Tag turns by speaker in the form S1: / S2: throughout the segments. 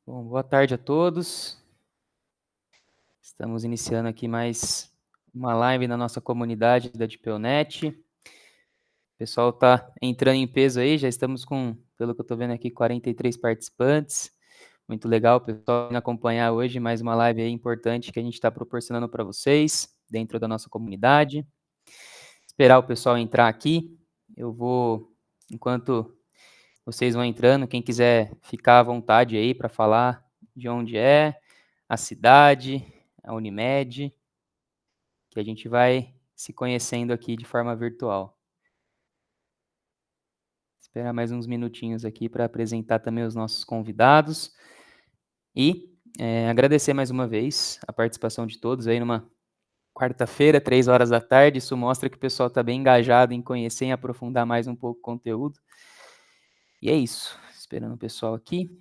S1: Bom, boa tarde a todos. Estamos iniciando aqui mais uma live na nossa comunidade da DeepelNet. O pessoal está entrando em peso aí, já estamos com, pelo que eu estou vendo aqui, 43 participantes. Muito legal, pessoal, vindo acompanhar hoje mais uma live aí importante que a gente está proporcionando para vocês, dentro da nossa comunidade. Esperar o pessoal entrar aqui. Eu vou, enquanto vocês vão entrando, quem quiser ficar à vontade aí para falar de onde é, a cidade, a Unimed, que a gente vai se conhecendo aqui de forma virtual. Esperar mais uns minutinhos aqui para apresentar também os nossos convidados e agradecer mais uma vez a participação de todos aí numa quarta-feira, 3 horas da tarde. Isso mostra que o pessoal está bem engajado em conhecer e aprofundar mais um pouco o conteúdo. E é isso. Esperando o pessoal aqui.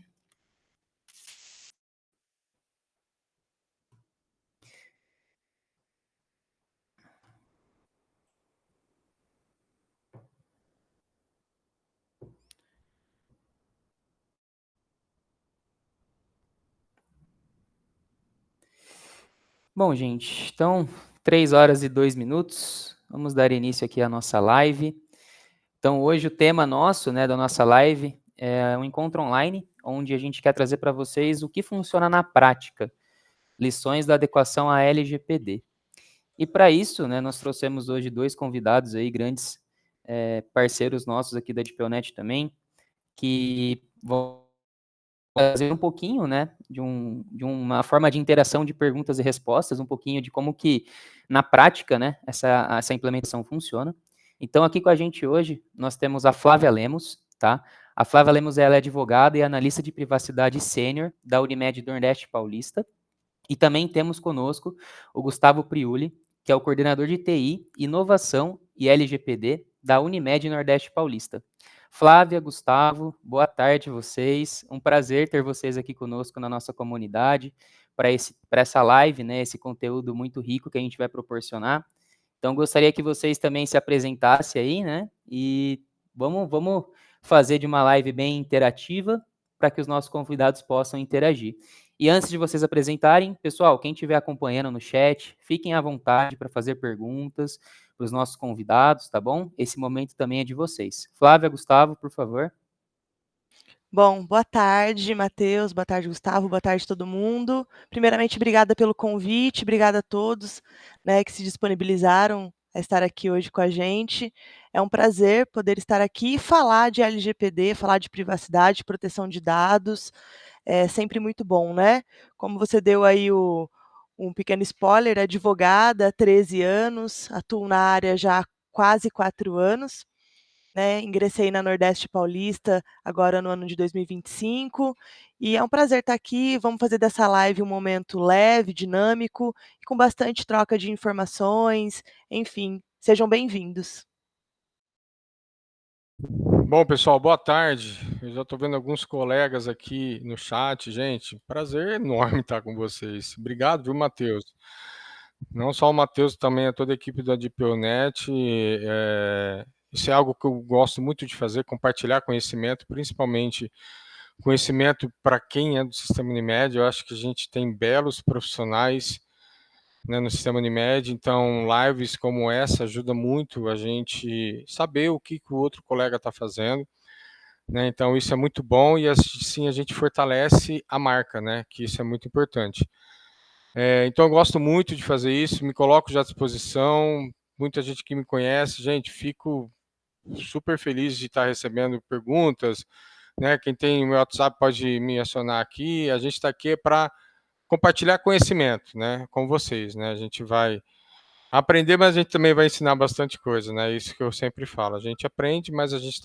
S1: Bom, gente, então, 3 horas e 2 minutos. Vamos dar início aqui à nossa live. Então, hoje o tema nosso, da nossa live é um encontro online, onde a gente quer trazer para vocês o que funciona na prática, lições da adequação à LGPD. E para isso, nós trouxemos hoje 2 convidados aí, grandes parceiros nossos aqui da DeepelNet também, que vão trazer um pouquinho, de uma forma de interação de perguntas e respostas, um pouquinho de como que, na prática, essa implementação funciona. Então, aqui com a gente hoje, nós temos a Flávia Lemos, tá? A Flávia Lemos, ela é advogada e analista de privacidade sênior da Unimed do Nordeste Paulista. E também temos conosco o Gustavo Priuli, que é o coordenador de TI, Inovação e LGPD da Unimed Nordeste Paulista. Flávia, Gustavo, boa tarde a vocês. Um prazer ter vocês aqui conosco na nossa comunidade para essa live, esse conteúdo muito rico que a gente vai proporcionar. Então, gostaria que vocês também se apresentassem aí, E vamos fazer de uma live bem interativa para que os nossos convidados possam interagir. E antes de vocês apresentarem, pessoal, quem estiver acompanhando no chat, fiquem à vontade para fazer perguntas para os nossos convidados, tá bom? Esse momento também é de vocês. Flávia, Gustavo, por favor.
S2: Bom, boa tarde, Matheus, boa tarde, Gustavo, boa tarde todo mundo. Primeiramente, obrigada pelo convite, obrigada a todos, que se disponibilizaram a estar aqui hoje com a gente. É um prazer poder estar aqui e falar de LGPD, falar de privacidade, proteção de dados. É sempre muito bom, né? Como você deu aí um pequeno spoiler, advogada, 13 anos, atuo na área já há quase 4 anos. Ingressei na Nordeste Paulista agora no ano de 2025 e é um prazer estar aqui. Vamos fazer dessa live um momento leve, dinâmico e com bastante troca de informações. Enfim, sejam bem-vindos.
S3: Bom, pessoal, boa tarde. Eu já estou vendo alguns colegas aqui no chat. Gente, prazer enorme estar com vocês. Obrigado, viu, Matheus? Não só o Matheus, também a toda a equipe da DeepelNet. Isso é algo que eu gosto muito de fazer, compartilhar conhecimento, principalmente conhecimento para quem é do Sistema Unimed. Eu acho que a gente tem belos profissionais, no Sistema Unimed, então lives como essa ajudam muito a gente saber o que o outro colega está fazendo. Então isso é muito bom e assim a gente fortalece a marca, que isso é muito importante. Então eu gosto muito de fazer isso, me coloco já à disposição, muita gente que me conhece, gente, fico super feliz de estar recebendo perguntas, quem tem o meu WhatsApp pode me acionar aqui, a gente está aqui para compartilhar conhecimento, com vocês, a gente vai aprender, mas a gente também vai ensinar bastante coisa, isso que eu sempre falo, a gente aprende, mas a gente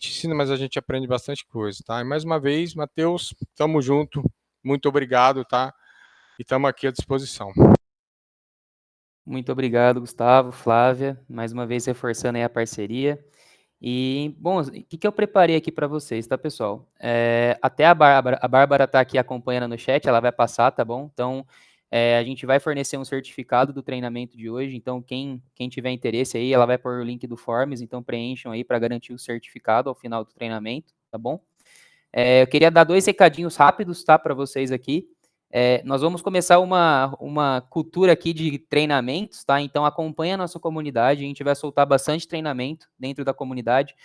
S3: ensina, mas a gente aprende bastante coisa, tá? E mais uma vez, Matheus, tamo junto, muito obrigado, tá? E estamos aqui à disposição.
S1: Muito obrigado, Gustavo, Flávia, mais uma vez reforçando aí a parceria. E, bom, o que eu preparei aqui para vocês, tá, pessoal? Até a Bárbara tá aqui acompanhando no chat, ela vai passar, tá bom? Então, a gente vai fornecer um certificado do treinamento de hoje, então quem tiver interesse aí, ela vai pôr o link do Forms, então preencham aí para garantir o certificado ao final do treinamento, tá bom? Eu queria dar 2 recadinhos rápidos, tá, para vocês aqui. Nós vamos começar uma cultura aqui de treinamentos, tá? Então acompanha a nossa comunidade, a gente vai soltar bastante treinamento dentro da comunidade,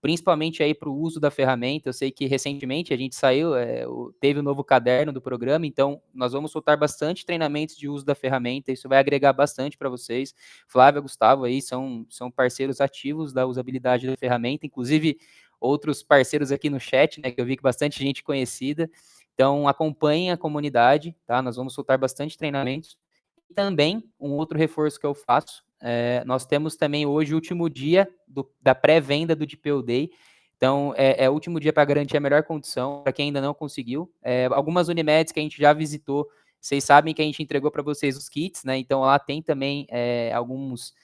S1: principalmente aí para o uso da ferramenta. Eu sei que recentemente a gente teve o novo caderno do programa, então nós vamos soltar bastante treinamentos de uso da ferramenta, isso vai agregar bastante para vocês. Flávia, Gustavo aí são parceiros ativos da usabilidade da ferramenta, inclusive outros parceiros aqui no chat, né, que eu vi que bastante gente conhecida. Então acompanhem a comunidade, tá? Nós vamos soltar bastante treinamentos. E também, um outro reforço que eu faço, nós temos também hoje o último dia da pré-venda do DPO Day. Então, é o último dia para garantir a melhor condição, para quem ainda não conseguiu. Algumas Unimeds que a gente já visitou, vocês sabem que a gente entregou para vocês os kits, né? Então, lá tem também alguns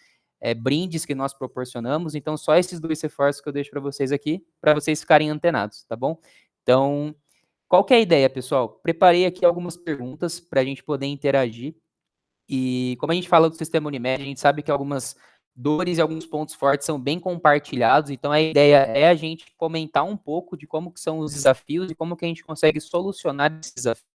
S1: brindes que nós proporcionamos. Então, só esses 2 reforços que eu deixo para vocês aqui, para vocês ficarem antenados, tá bom? Então, qual que é a ideia, pessoal? Preparei aqui algumas perguntas para a gente poder interagir. E como a gente fala do sistema Unimed, a gente sabe que algumas dores e alguns pontos fortes são bem compartilhados, então a ideia é a gente comentar um pouco de como que são os desafios e como que a gente consegue solucionar esses desafios.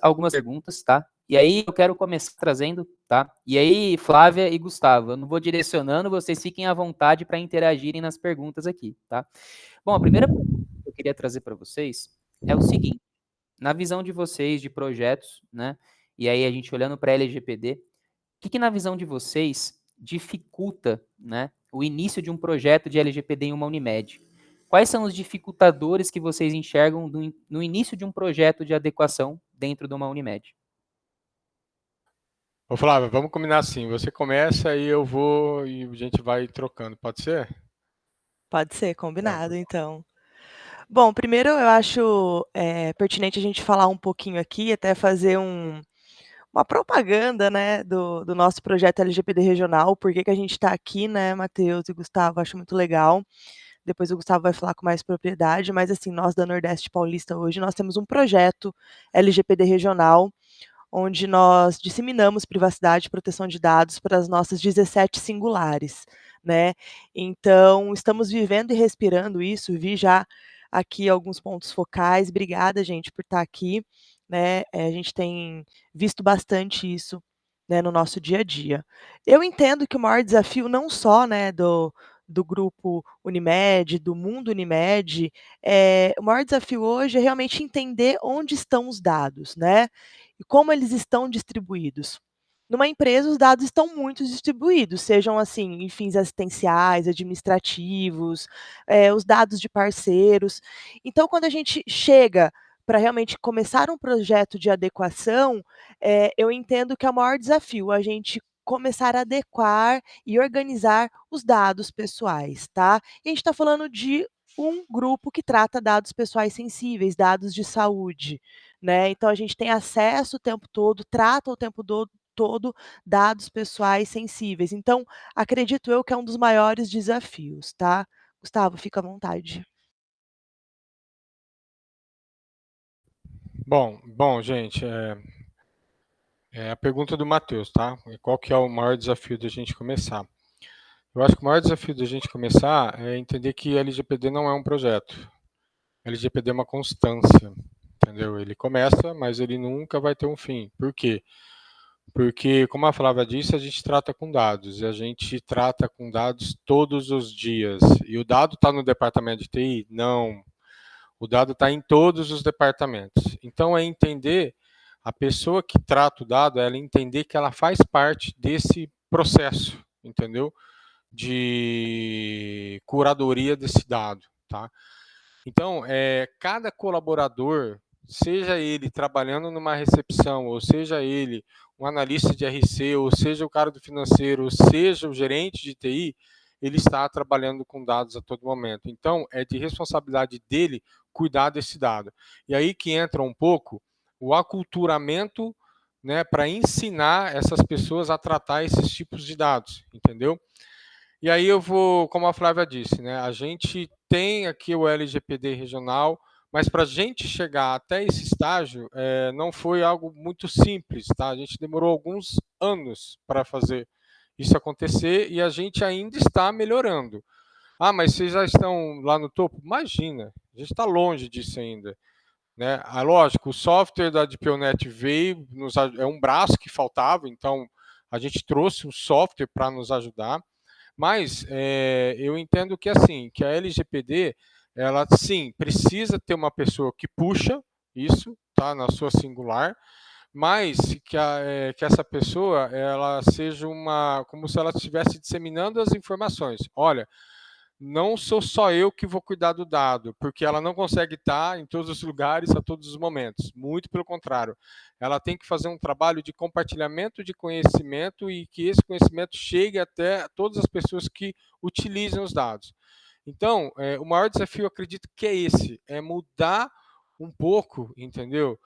S1: Algumas perguntas, tá? E aí eu quero começar trazendo, tá? E aí, Flávia e Gustavo, eu não vou direcionando, vocês fiquem à vontade para interagirem nas perguntas aqui, tá? Bom, a primeira pergunta que eu queria trazer para vocês é o seguinte: na visão de vocês, de projetos, né? E aí a gente olhando para a LGPD, o que na visão de vocês dificulta, né, o início de um projeto de LGPD em uma Unimed? Quais são os dificultadores que vocês enxergam no início de um projeto de adequação dentro de uma Unimed?
S3: Ô Flávio, vamos combinar assim, você começa e eu vou e a gente vai trocando, pode ser?
S2: Pode ser, combinado, então. Bom, primeiro eu acho pertinente a gente falar um pouquinho aqui, até fazer uma propaganda, né, do nosso projeto LGPD regional, por que a gente está aqui, né, Matheus e Gustavo, acho muito legal. Depois o Gustavo vai falar com mais propriedade, mas assim, nós da Nordeste Paulista hoje, nós temos um projeto LGPD regional, onde nós disseminamos privacidade e proteção de dados para as nossas 17 singulares, né. Então, estamos vivendo e respirando isso, vi já aqui alguns pontos focais. Obrigada, gente, por estar aqui, né, a gente tem visto bastante isso, né, no nosso dia a dia. Eu entendo que o maior desafio não só, né, do grupo Unimed, do mundo Unimed, o maior desafio hoje é realmente entender onde estão os dados, né, e como eles estão distribuídos. Numa empresa, os dados estão muito distribuídos, sejam assim, em fins assistenciais, administrativos, os dados de parceiros. Então, quando a gente chega para realmente começar um projeto de adequação, eu entendo que é o maior desafio a gente começar a adequar e organizar os dados pessoais, tá? E a gente está falando de um grupo que trata dados pessoais sensíveis, dados de saúde, né? Então a gente tem acesso o tempo todo, trata o tempo todo dados pessoais sensíveis. Então, acredito eu que é um dos maiores desafios, tá? Gustavo, fica à vontade.
S3: Bom, gente, é a pergunta do Matheus, tá? Qual que é o maior desafio da gente começar? Eu acho que o maior desafio da gente começar é entender que LGPD não é um projeto. LGPD é uma constância, entendeu? Ele começa, mas ele nunca vai ter um fim. Por quê? Porque, como a Flávia disse, a gente trata com dados, e a gente trata com dados todos os dias. E o dado está no departamento de TI? Não. O dado está em todos os departamentos. Então, é entender, a pessoa que trata o dado, ela entender que ela faz parte desse processo, entendeu? De curadoria desse dado, tá? Então, cada colaborador, seja ele trabalhando numa recepção, ou seja ele um analista de RC, ou seja o cara do financeiro, ou seja o gerente de TI, ele está trabalhando com dados a todo momento. Então, é de responsabilidade dele cuidar desse dado. E aí que entra um pouco o aculturamento, né, para ensinar essas pessoas a tratar esses tipos de dados, entendeu? E aí eu vou, como a Flávia disse, né, a gente tem aqui o LGPD regional, mas para a gente chegar até esse estágio, não foi algo muito simples, tá? A gente demorou alguns anos para fazer isso acontecer e a gente ainda está melhorando. Ah, mas vocês já estão lá no topo? Imagina, a gente está longe disso ainda. Né? Lógico, o software da DPOnet veio, é um braço que faltava, então a gente trouxe um software para nos ajudar, mas eu entendo que assim, que a LGPD, ela sim, precisa ter uma pessoa que puxa isso, tá, na sua singular, mas que essa pessoa ela seja como se ela estivesse disseminando as informações. Olha, não sou só eu que vou cuidar do dado, porque ela não consegue estar em todos os lugares a todos os momentos. Muito pelo contrário, ela tem que fazer um trabalho de compartilhamento de conhecimento e que esse conhecimento chegue até todas as pessoas que utilizam os dados. Então, o maior desafio, acredito que é esse, é mudar um pouco, entendeu?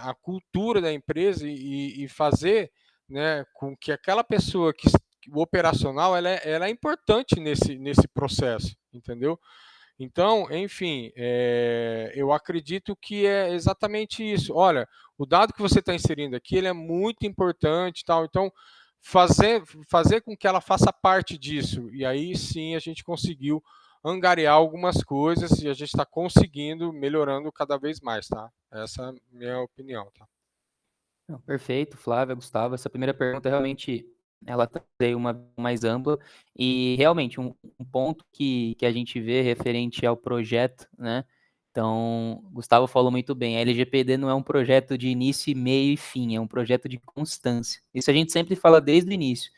S3: A cultura da empresa e fazer, né, com que aquela pessoa que o operacional ela é importante nesse processo, entendeu? Então, enfim, eu acredito que é exatamente isso. Olha, o dado que você está inserindo aqui ele é muito importante, tal. Então, fazer com que ela faça parte disso. E aí sim a gente conseguiu angariar algumas coisas e a gente está conseguindo, melhorando cada vez mais, tá? Essa é a minha opinião, tá?
S1: Não, perfeito, Flávia, Gustavo. Essa primeira pergunta realmente ela traz uma mais ampla e realmente um ponto que a gente vê referente ao projeto, né? Então, Gustavo falou muito bem, a LGPD não é um projeto de início, meio e fim, é um projeto de constância. Isso a gente sempre fala desde o início.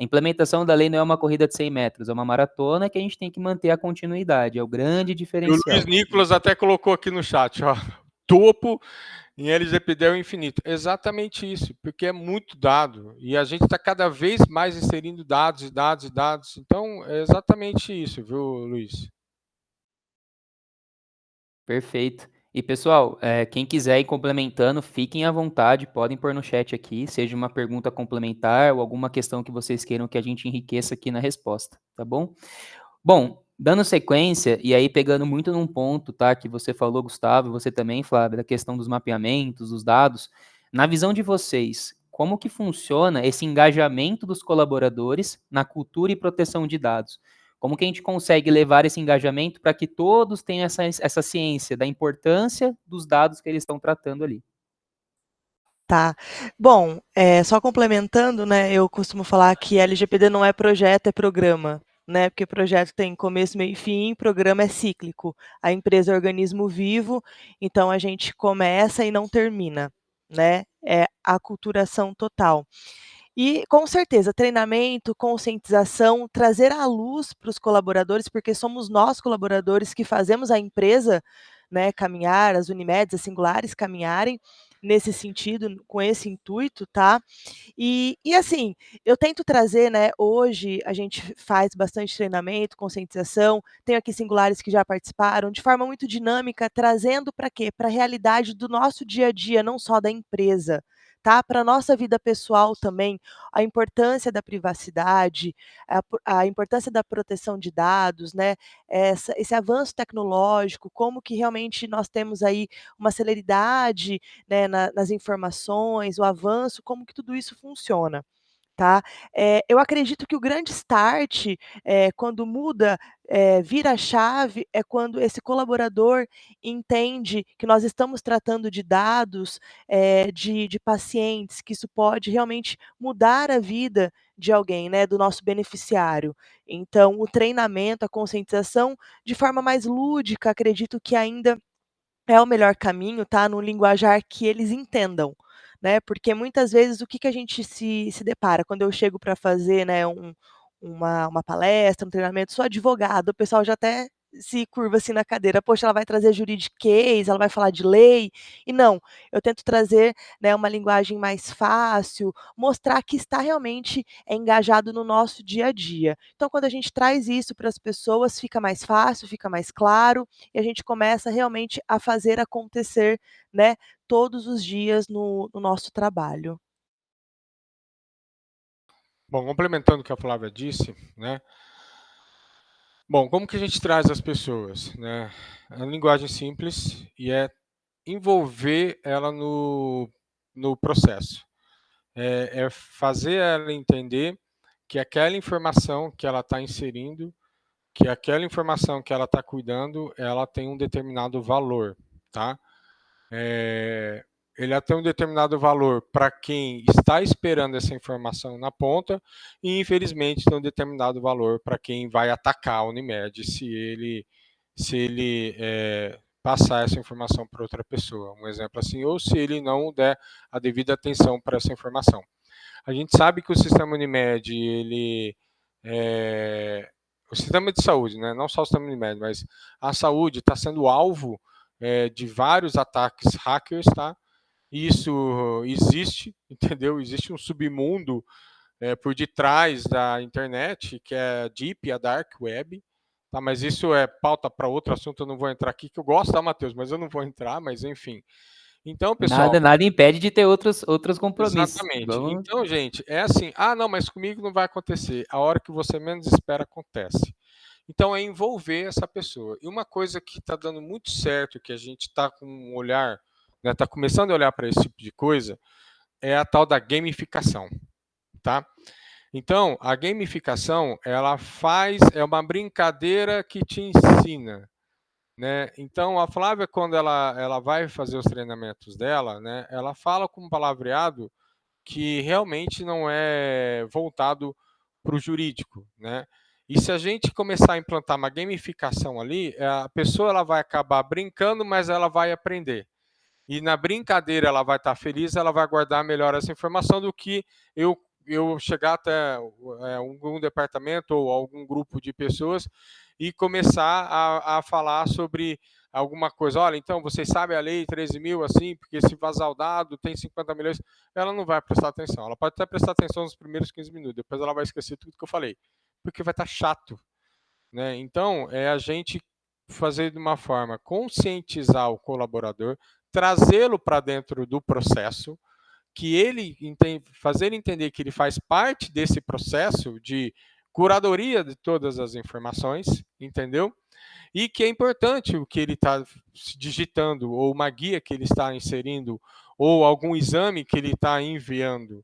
S1: A implementação da lei não é uma corrida de 100 metros, é uma maratona que a gente tem que manter a continuidade, é o grande
S3: E o
S1: diferencial.
S3: Luiz Nicolas até colocou aqui no chat, ó, topo em LGPD é o infinito. Exatamente isso, porque é muito dado e a gente está cada vez mais inserindo dados e dados e dados. Então, é exatamente isso, viu, Luiz?
S1: Perfeito. E pessoal, quem quiser ir complementando, fiquem à vontade, podem pôr no chat aqui, seja uma pergunta complementar ou alguma questão que vocês queiram que a gente enriqueça aqui na resposta, tá bom? Bom, dando sequência, e aí pegando muito num ponto, tá, que você falou, Gustavo, e você também, Flávio, da questão dos mapeamentos, dos dados, na visão de vocês, como que funciona esse engajamento dos colaboradores na cultura e proteção de dados? Como que a gente consegue levar esse engajamento para que todos tenham essa ciência da importância dos dados que eles estão tratando ali?
S2: Tá. Bom, só complementando, né, eu costumo falar que LGPD não é projeto, é programa, né, porque projeto tem começo, meio e fim, programa é cíclico. A empresa é organismo vivo, então a gente começa e não termina, né, é aculturação total. E, com certeza, treinamento, conscientização, trazer à luz para os colaboradores, porque somos nós, colaboradores, que fazemos a empresa, né, caminhar, as Unimedes, as singulares caminharem nesse sentido, com esse intuito, tá? E assim, eu tento trazer, né, hoje a gente faz bastante treinamento, conscientização, tenho aqui singulares que já participaram, de forma muito dinâmica, trazendo para quê? Para a realidade do nosso dia a dia, não só da empresa, tá? Para a nossa vida pessoal também, a importância da privacidade, a importância da proteção de dados, né? Esse avanço tecnológico, como que realmente nós temos aí uma celeridade, né, nas informações, o avanço, como que tudo isso funciona, tá. Eu acredito que o grande start, quando muda, vira a chave, é quando esse colaborador entende que nós estamos tratando de dados, de pacientes, que isso pode realmente mudar a vida de alguém, né, do nosso beneficiário. Então o treinamento, a conscientização, de forma mais lúdica, acredito que ainda é o melhor caminho, tá, no linguajar que eles entendam, né, porque muitas vezes o que que a gente se depara quando eu chego para fazer, né, uma palestra, um treinamento, sou advogada, o pessoal já até se curva, assim, na cadeira, poxa, ela vai trazer juridiquês, ela vai falar de lei, e não, eu tento trazer, né, uma linguagem mais fácil, mostrar que está realmente engajado no nosso dia a dia. Então quando a gente traz isso para as pessoas, fica mais fácil, fica mais claro, e a gente começa realmente a fazer acontecer, né, todos os dias no nosso trabalho.
S3: Bom, complementando o que a Flávia disse, né? Bom, como que a gente traz as pessoas, né? A linguagem simples e é envolver ela no processo. É fazer ela entender que aquela informação que ela está inserindo que aquela informação que ela está cuidando, ela tem um determinado valor, tá? Ele tem um determinado valor para quem está esperando essa informação na ponta e, infelizmente, tem um determinado valor para quem vai atacar a Unimed se ele passar essa informação para outra pessoa, um exemplo assim, ou se ele não der a devida atenção para essa informação. A gente sabe que o sistema Unimed, o sistema de saúde, né, não só o sistema Unimed, mas a saúde está sendo alvo de vários ataques hackers, tá? Isso existe, entendeu? Existe um submundo por detrás da internet, que é a Deep, a Dark Web, tá? Mas isso é pauta para outro assunto, eu não vou entrar aqui, que eu gosto, tá, Matheus? Mas eu não vou entrar, mas enfim. Então, pessoal...
S1: Nada impede de ter outros compromissos.
S3: Exatamente.
S1: Vamos...
S3: Então, gente, é assim, não, mas comigo não vai acontecer. A hora que você menos espera, acontece. Então, é envolver essa pessoa. E uma coisa que está dando muito certo, que a gente está com um olhar, está começando a olhar para esse tipo de coisa, é a tal da gamificação, tá? Então, a gamificação, é uma brincadeira que te ensina, né? Então, a Flávia, quando ela vai fazer os treinamentos dela, né, ela fala com um palavreado que realmente não é voltado para o jurídico, né? E se a gente começar a implantar uma gamificação ali, a pessoa ela vai acabar brincando, mas ela vai aprender. E na brincadeira ela vai estar feliz, ela vai guardar melhor essa informação do que eu chegar até algum departamento ou algum grupo de pessoas e começar a falar sobre alguma coisa. Olha, então, vocês sabem a lei 13.000, assim, porque se vazar o dado tem 50 milhões, ela não vai prestar atenção. Ela pode até prestar atenção nos primeiros 15 minutos, depois ela vai esquecer tudo que eu falei, porque vai estar chato, né? Então, é a gente fazer de uma forma, conscientizar o colaborador, trazê-lo para dentro do processo, que ele fazer ele entender que ele faz parte desse processo de curadoria de todas as informações, entendeu? E que é importante o que ele está digitando, ou uma guia que ele está inserindo, ou algum exame que ele está enviando,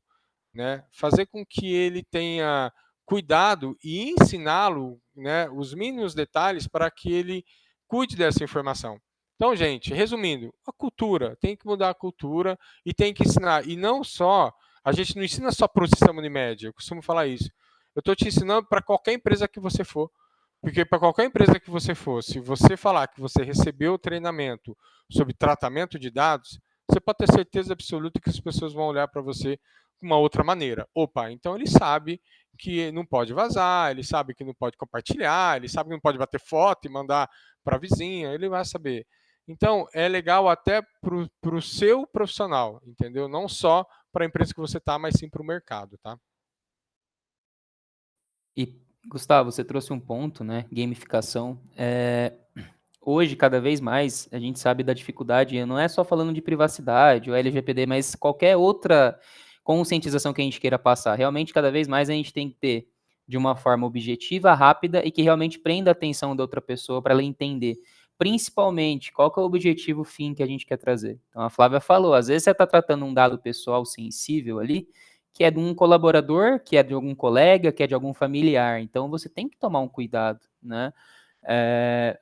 S3: né? Fazer com que ele tenha cuidado e ensiná-lo, né, os mínimos detalhes para que ele cuide dessa informação. Então, gente, resumindo, a cultura, tem que mudar a cultura e tem que ensinar. E não só, a gente não ensina só para o sistema Unimed, eu costumo falar isso. Eu estou te ensinando para qualquer empresa que você for. Porque para qualquer empresa que você for, se você falar que você recebeu treinamento sobre tratamento de dados, você pode ter certeza absoluta que as pessoas vão olhar para você de uma outra maneira. Opa, então ele sabe que não pode vazar, ele sabe que não pode compartilhar, ele sabe que não pode bater foto e mandar para a vizinha, ele vai saber. Então, é legal até para o seu profissional, entendeu? Não só para a empresa que você está, mas sim para o mercado, tá?
S1: E, Gustavo, você trouxe um ponto, né? Gamificação. Hoje, cada vez mais, a gente sabe da dificuldade, não é só falando de privacidade ou LGPD, mas qualquer outra conscientização que a gente queira passar. Realmente, cada vez mais a gente tem que ter de uma forma objetiva, rápida e que realmente prenda a atenção da outra pessoa para ela entender. Principalmente, qual que é o objetivo fim que a gente quer trazer. Então, a Flávia falou, às vezes você está tratando um dado pessoal sensível ali, que é de um colaborador, que é de algum colega, que é de algum familiar. Então, você tem que tomar um cuidado, né?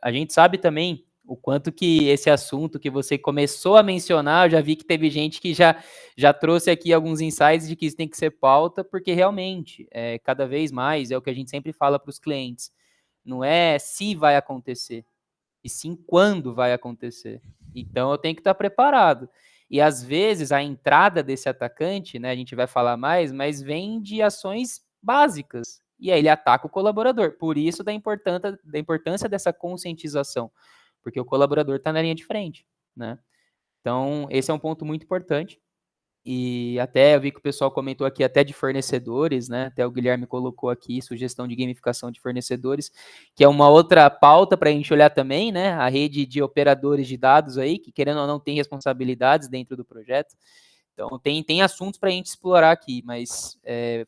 S1: A gente sabe também o quanto que esse assunto que você começou a mencionar, eu já vi que teve gente que já trouxe aqui alguns insights de que isso tem que ser pauta, porque realmente, cada vez mais, é o que a gente sempre fala para os clientes, não é se vai acontecer, e sim quando vai acontecer. Então, eu tenho que estar preparado. E, às vezes, a entrada desse atacante, né, a gente vai falar mais, mas vem de ações básicas. E aí ele ataca o colaborador. Por isso da importância dessa conscientização. Porque o colaborador está na linha de frente, né? Então, esse é um ponto muito importante. E até eu vi que o pessoal comentou aqui até de fornecedores, né? Até o Guilherme colocou aqui sugestão de gamificação de fornecedores, que é uma outra pauta para a gente olhar também, né? A rede de operadores de dados aí, que querendo ou não tem responsabilidades dentro do projeto. Então tem assuntos para a gente explorar aqui, mas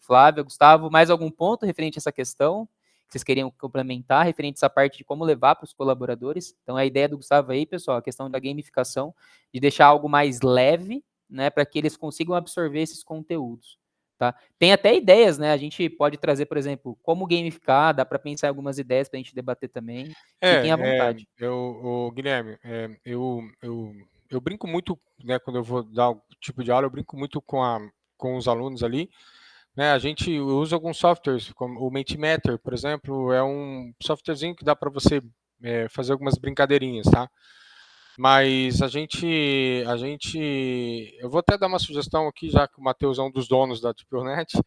S1: Flávia, Gustavo, mais algum ponto referente a essa questão que vocês queriam complementar, referente a essa parte de como levar para os colaboradores? Então a ideia do Gustavo aí, pessoal, a questão da gamificação, de deixar algo mais leve, né, para que eles consigam absorver esses conteúdos. Tá? Tem até ideias, né? A gente pode trazer, por exemplo, como gamificar, dá para pensar em algumas ideias para a gente debater também. Fiquem à vontade.
S3: Guilherme, eu brinco muito, né, quando eu vou dar um tipo de aula, eu brinco muito com os alunos ali, né? A gente usa alguns softwares, como o Mentimeter, por exemplo, é um softwarezinho que dá para você fazer algumas brincadeirinhas, tá? Mas eu vou até dar uma sugestão aqui, já que o Matheus é um dos donos da DeepNet,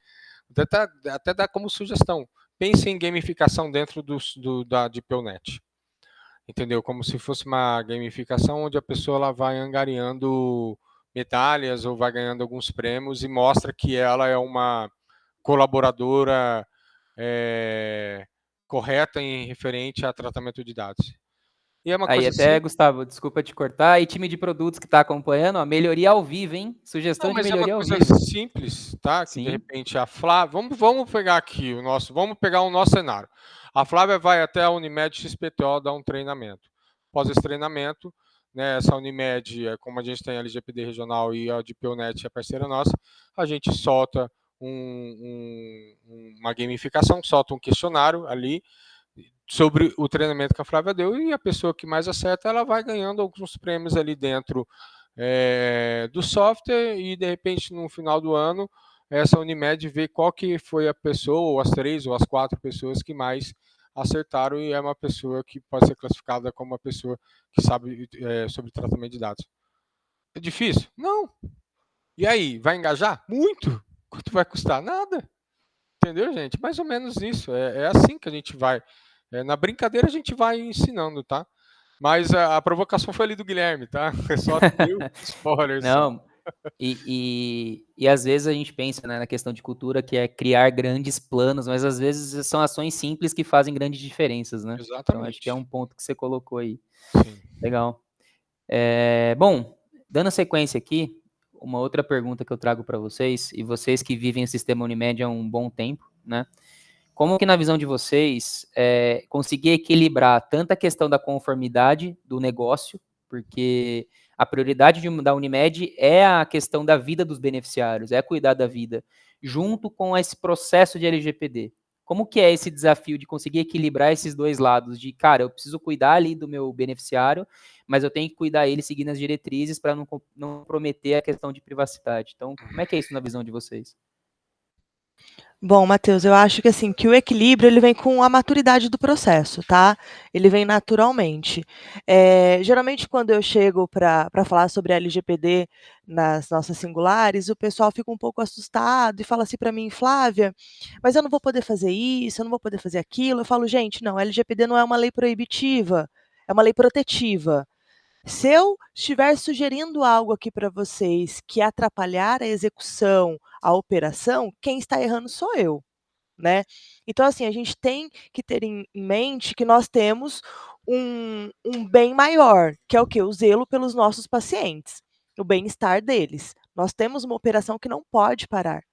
S3: até dar como sugestão. Pense em gamificação dentro da DeepNet. Entendeu? Como se fosse uma gamificação onde a pessoa ela vai angariando medalhas ou vai ganhando alguns prêmios e mostra que ela é uma colaboradora correta em referente a tratamento de dados. E é uma
S1: Aí
S3: coisa
S1: até,
S3: assim.
S1: Gustavo, desculpa te cortar, e time de produtos que está acompanhando, ó, melhoria ao vivo, hein?
S3: Não,
S1: Sugestão de
S3: mas é uma
S1: melhoria ao
S3: coisa
S1: vivo.
S3: simples, tá? Que de
S1: Sim.
S3: repente a Flávia, vamos pegar aqui vamos pegar o nosso cenário. A Flávia vai até a Unimed XPTO dar um treinamento. Após esse treinamento, né, essa Unimed, como a gente tem a LGPD regional e a DeepNet é parceira nossa, a gente solta uma gamificação, solta um questionário ali sobre o treinamento que a Flávia deu e a pessoa que mais acerta, ela vai ganhando alguns prêmios ali dentro do software e de repente no final do ano essa Unimed vê qual que foi a pessoa, ou as 3 ou as 4 pessoas que mais acertaram e é uma pessoa que pode ser classificada como uma pessoa que sabe sobre tratamento de dados. É difícil? Não. E aí, vai engajar? Muito. Quanto vai custar? Nada. Entendeu, gente? Mais ou menos isso. É assim que a gente vai. Na brincadeira a gente vai ensinando, tá? Mas a provocação foi ali do Guilherme, tá? É só deu spoiler só.
S1: Não, e às vezes a gente pensa, né, na questão de cultura, que é criar grandes planos, mas às vezes são ações simples que fazem grandes diferenças, né? Então acho que é
S3: Exatamente.
S1: um ponto que você colocou aí.
S3: Sim.
S1: Legal. Bom, dando sequência aqui, uma outra pergunta que eu trago para vocês, e vocês que vivem o sistema Unimed há um bom tempo, né? Como que na visão de vocês conseguir equilibrar tanto a questão da conformidade do negócio, porque a prioridade da Unimed é a questão da vida dos beneficiários, é cuidar da vida, junto com esse processo de LGPD. Como que é esse desafio de conseguir equilibrar esses dois lados? De, cara, eu preciso cuidar ali do meu beneficiário, mas eu tenho que cuidar ele seguindo as diretrizes para não comprometer a questão de privacidade. Então, como é que é isso na visão de vocês?
S2: Bom, Matheus, eu acho que assim, que o equilíbrio ele vem com a maturidade do processo, tá? Ele vem naturalmente. Geralmente, quando eu chego para falar sobre a LGPD nas nossas singulares, o pessoal fica um pouco assustado e fala assim para mim, Flávia, mas eu não vou poder fazer isso, eu não vou poder fazer aquilo. Eu falo, gente, não, a LGPD não é uma lei proibitiva, é uma lei protetiva. Se eu estiver sugerindo algo aqui para vocês que atrapalhar a execução, a operação, quem está errando sou eu, né. Então, assim, a gente tem que ter em mente que nós temos um bem maior, que é o quê? O zelo pelos nossos pacientes, o bem-estar deles. Nós temos uma operação que não pode parar.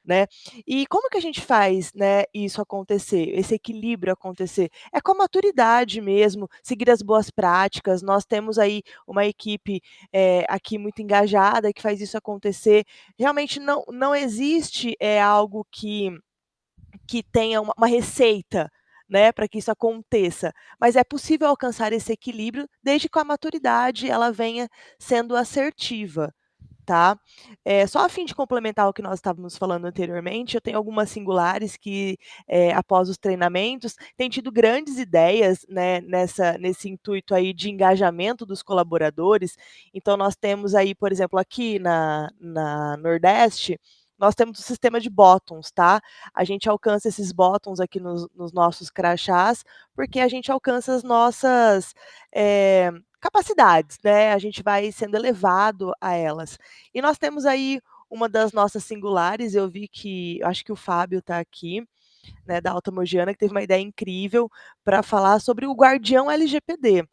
S2: Né. E como que a gente faz, né, isso acontecer, esse equilíbrio acontecer? É com a maturidade mesmo, seguir as boas práticas, nós temos aí uma equipe, aqui muito engajada que faz isso acontecer. Realmente não existe, algo que tenha uma receita, né, para que isso aconteça, mas é possível alcançar esse equilíbrio desde que a maturidade ela venha sendo assertiva. Tá? Só a fim de complementar o que nós estávamos falando anteriormente, eu tenho algumas singulares que, após os treinamentos, têm tido grandes ideias, né, nesse intuito aí de engajamento dos colaboradores. Então nós temos aí, por exemplo, aqui na Nordeste, nós temos o sistema de bottoms, tá? A gente alcança esses bottoms aqui nos nossos crachás, porque a gente alcança as nossas, capacidades, né, a gente vai sendo elevado a elas. E nós temos aí uma das nossas singulares, eu vi que acho que o Fábio está aqui, né, da Alta Mogiana, que teve uma ideia incrível para falar sobre o guardião LGPD.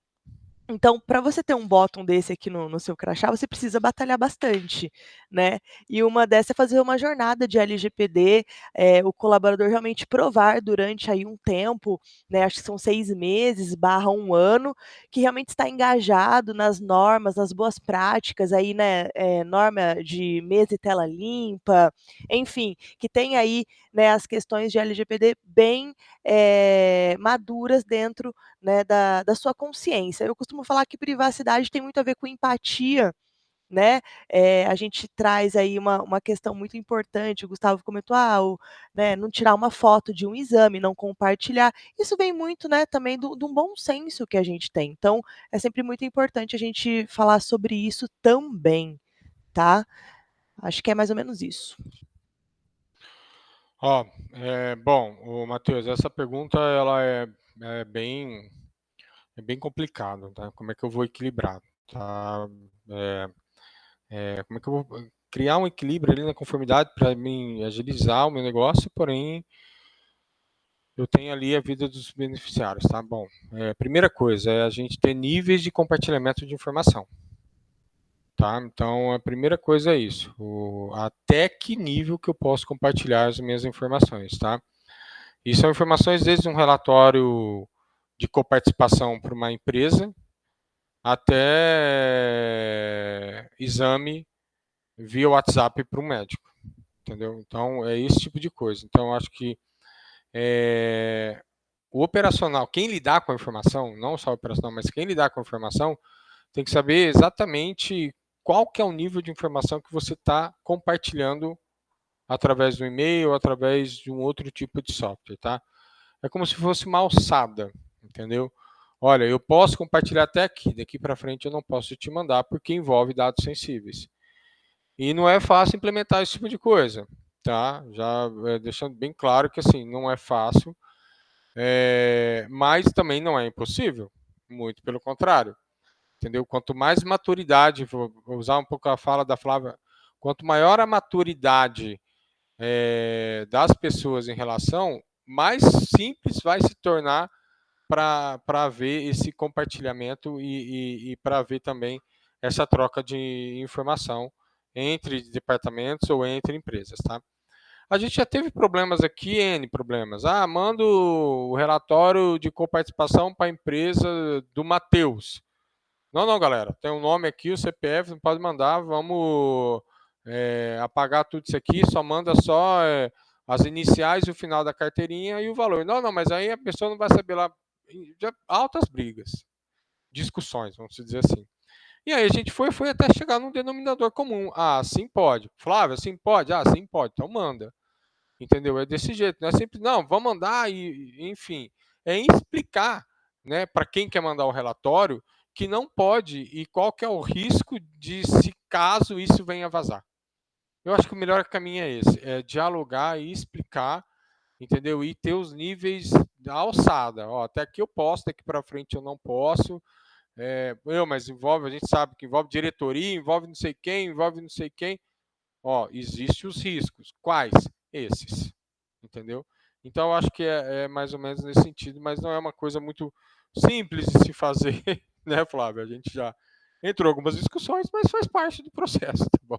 S2: Então, para você ter um bottom desse aqui no seu crachá, você precisa batalhar bastante, né. E uma dessa é fazer uma jornada de LGPD, o colaborador realmente provar durante aí um tempo, né, acho que são 6 meses / 1 ano, que realmente está engajado nas normas, nas boas práticas aí, né, norma de mesa e tela limpa, enfim, que tem aí, né, as questões de LGPD bem, maduras dentro, né, da sua consciência. Eu costumo falar que privacidade tem muito a ver com empatia, né, a gente traz aí uma questão muito importante, o Gustavo comentou, né, não tirar uma foto de um exame, não compartilhar, isso vem muito, né, também do bom senso que a gente tem, então é sempre muito importante a gente falar sobre isso também, tá. Acho que é mais ou menos isso.
S3: Ó, bom, ô Matheus, essa pergunta ela é bem complicado, tá? Como é que eu vou equilibrar, tá? Como é que eu vou criar um equilíbrio ali na conformidade para mim agilizar o meu negócio, porém eu tenho ali a vida dos beneficiários, tá? Bom, primeira coisa é a gente ter níveis de compartilhamento de informação, tá? Então a primeira coisa é isso, até que nível que eu posso compartilhar as minhas informações, tá? E são informações desde um relatório de coparticipação para uma empresa até exame via WhatsApp para um médico, entendeu? Então é esse tipo de coisa. Então eu acho que o operacional, quem lidar com a informação, não só o operacional, mas quem lidar com a informação, tem que saber exatamente qual que é o nível de informação que você está compartilhando através do e-mail, através de um outro tipo de software, tá? É como se fosse uma alçada, entendeu? Olha, eu posso compartilhar até aqui, daqui para frente eu não posso te mandar porque envolve dados sensíveis. E não é fácil implementar esse tipo de coisa, tá? Já deixando bem claro que assim, não é fácil, mas também não é impossível, muito pelo contrário, entendeu? Quanto mais maturidade, vou usar um pouco a fala da Flávia, quanto maior a maturidade das pessoas em relação, mais simples vai se tornar para ver esse compartilhamento e para ver também essa troca de informação entre departamentos ou entre empresas, tá? A gente já teve problemas aqui, N problemas. Mando o relatório de coparticipação para a empresa do Matheus. Não, não, galera. Tem um nome aqui, o CPF, não pode mandar. Vamos apagar tudo isso aqui. Só manda só as iniciais e o final da carteirinha e o valor. Não, não, mas aí a pessoa não vai saber lá. Já, altas brigas, discussões, vamos dizer assim. E aí a gente foi até chegar num denominador comum. Sim pode. Flávio, sim pode? Sim pode. Então manda. Entendeu? É desse jeito. Não é sempre, não, vamos mandar enfim. É explicar, né, para quem quer mandar o relatório que não pode e qual que é o risco de se caso isso venha vazar. Eu acho que o melhor caminho é esse, é dialogar e explicar, entendeu? E ter os níveis da alçada. Ó, até aqui eu posso, daqui para frente eu não posso. Mas envolve, a gente sabe que envolve diretoria, envolve não sei quem, envolve não sei quem. Ó, existem os riscos. Quais? Esses. Entendeu? Então, eu acho que é mais ou menos nesse sentido, mas não é uma coisa muito simples de se fazer, né, Flávio? A gente já entrou em algumas discussões, mas faz parte do processo, tá bom?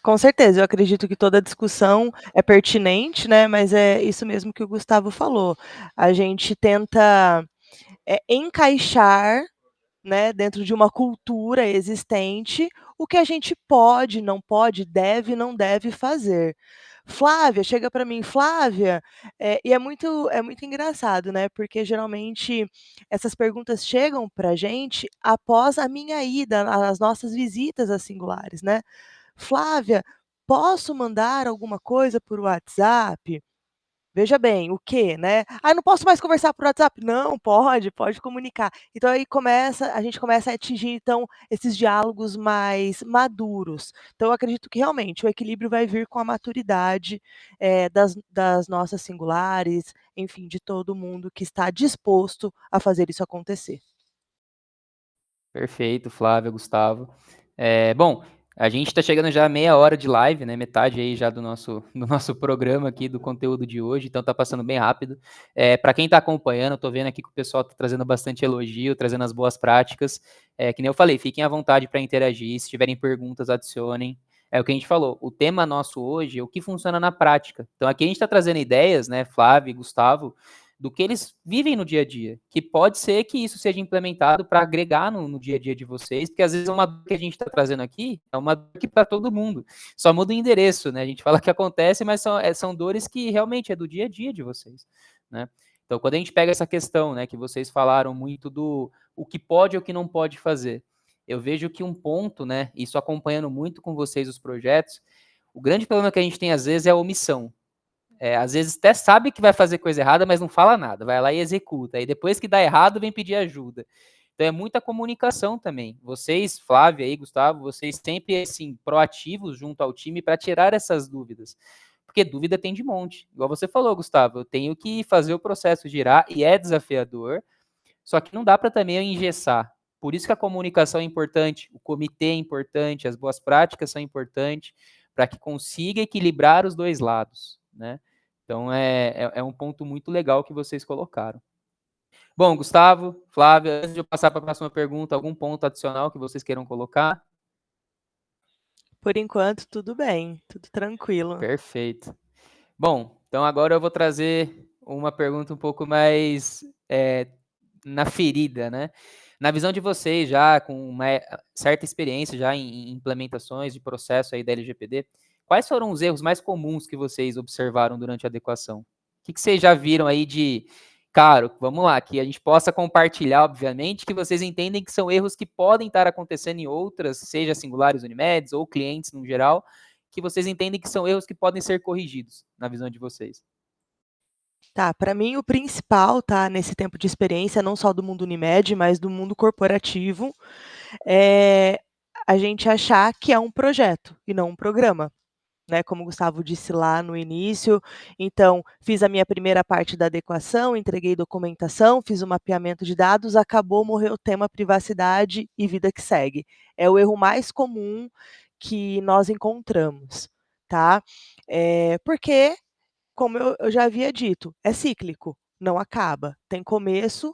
S2: Com certeza, eu acredito que toda discussão é pertinente, né, mas é isso mesmo que o Gustavo falou. A gente tenta, encaixar, né, dentro de uma cultura existente, o que a gente pode, não pode, deve, não deve fazer. Flávia, chega para mim: "Flávia", e é muito engraçado, né, porque geralmente essas perguntas chegam pra gente após a minha ida, as nossas visitas às singulares, né. "Flávia, posso mandar alguma coisa por WhatsApp?" Veja bem, o quê, né? "Ah, não posso mais conversar por WhatsApp?" "Não, pode comunicar". Então aí a gente começa a atingir, então, esses diálogos mais maduros. Então eu acredito que realmente o equilíbrio vai vir com a maturidade, das nossas singulares, enfim, de todo mundo que está disposto a fazer isso acontecer.
S1: Perfeito, Flávia, Gustavo. Bom, A gente está chegando já a meia hora de live, né? Metade aí já do nosso programa aqui, do conteúdo de hoje, então tá passando bem rápido. Para quem está acompanhando, eu tô vendo aqui que o pessoal tá trazendo bastante elogio, trazendo as boas práticas. Que nem eu falei, fiquem à vontade para interagir, se tiverem perguntas, adicionem. É o que a gente falou, o tema nosso hoje é o que funciona na prática. Então aqui a gente está trazendo ideias, né, Flávio e Gustavo, do que eles vivem no dia a dia, que pode ser que isso seja implementado para agregar no dia a dia de vocês, porque às vezes uma dor que a gente está trazendo aqui é uma dor que para todo mundo, só muda o endereço, né? A gente fala que acontece, mas são dores que realmente é do dia a dia de vocês, né? Então, quando a gente pega essa questão, né, que vocês falaram muito do o que pode e o que não pode fazer, eu vejo que um ponto, né, isso acompanhando muito com vocês os projetos, o grande problema que a gente tem às vezes é a omissão. Às vezes até sabe que vai fazer coisa errada, mas não fala nada, vai lá e executa. E depois que dá errado, vem pedir ajuda. Então é muita comunicação também. Vocês, Flávia e Gustavo, vocês sempre assim proativos junto ao time para tirar essas dúvidas. Porque dúvida tem de monte. Igual você falou, Gustavo, eu tenho que fazer o processo girar e é desafiador, só que não dá para também eu engessar. Por isso que a comunicação é importante, o comitê é importante, as boas práticas são importantes para que consiga equilibrar os dois lados, né? Então é um ponto muito legal que vocês colocaram. Bom, Gustavo, Flávia, antes de eu passar para a próxima pergunta, algum ponto adicional que vocês queiram colocar?
S2: Por enquanto, tudo bem, tudo tranquilo.
S1: Perfeito. Bom, então agora eu vou trazer uma pergunta um pouco mais na ferida, né? Na visão de vocês, já com uma certa experiência já em implementações de processo aí da LGPD, quais foram os erros mais comuns que vocês observaram durante a adequação? O que vocês já viram aí de, caro, vamos lá, que a gente possa compartilhar, obviamente, que vocês entendem que são erros que podem estar acontecendo em outras, seja singulares Unimeds ou clientes no geral, que vocês entendem que são erros que podem ser corrigidos, na visão de vocês.
S2: Tá, para mim o principal, tá, nesse tempo de experiência, não só do mundo Unimed, mas do mundo corporativo, é a gente achar que é um projeto e não um programa, né, como o Gustavo disse lá no início. Então, fiz a minha primeira parte da adequação, entreguei documentação, fiz o mapeamento de dados, acabou, morreu o tema privacidade e vida que segue. É o erro mais comum que nós encontramos, tá? Porque como eu já havia dito, é cíclico, não acaba, tem começo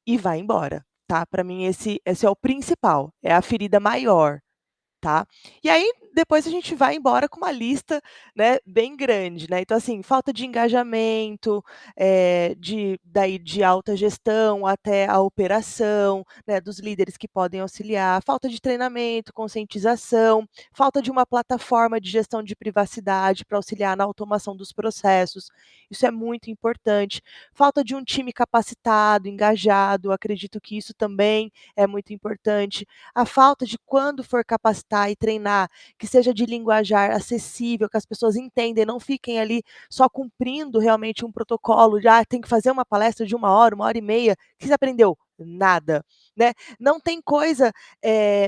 S2: e vai embora, tá. Para mim esse é o principal, é a ferida maior, tá. E aí depois a gente vai embora com uma lista, né, bem grande, né. Então assim, falta de engajamento, de alta gestão até a operação, né, dos líderes que podem auxiliar, falta de treinamento, conscientização, falta de uma plataforma de gestão de privacidade para auxiliar na automação dos processos, isso é muito importante. Falta de um time capacitado, engajado, acredito que isso também é muito importante. A falta de quando for capacitar e treinar, que seja de linguajar acessível, que as pessoas entendem, não fiquem ali só cumprindo realmente um protocolo de tem que fazer uma palestra de 1 hora e meia. O que você aprendeu? Nada, né. Não tem coisa,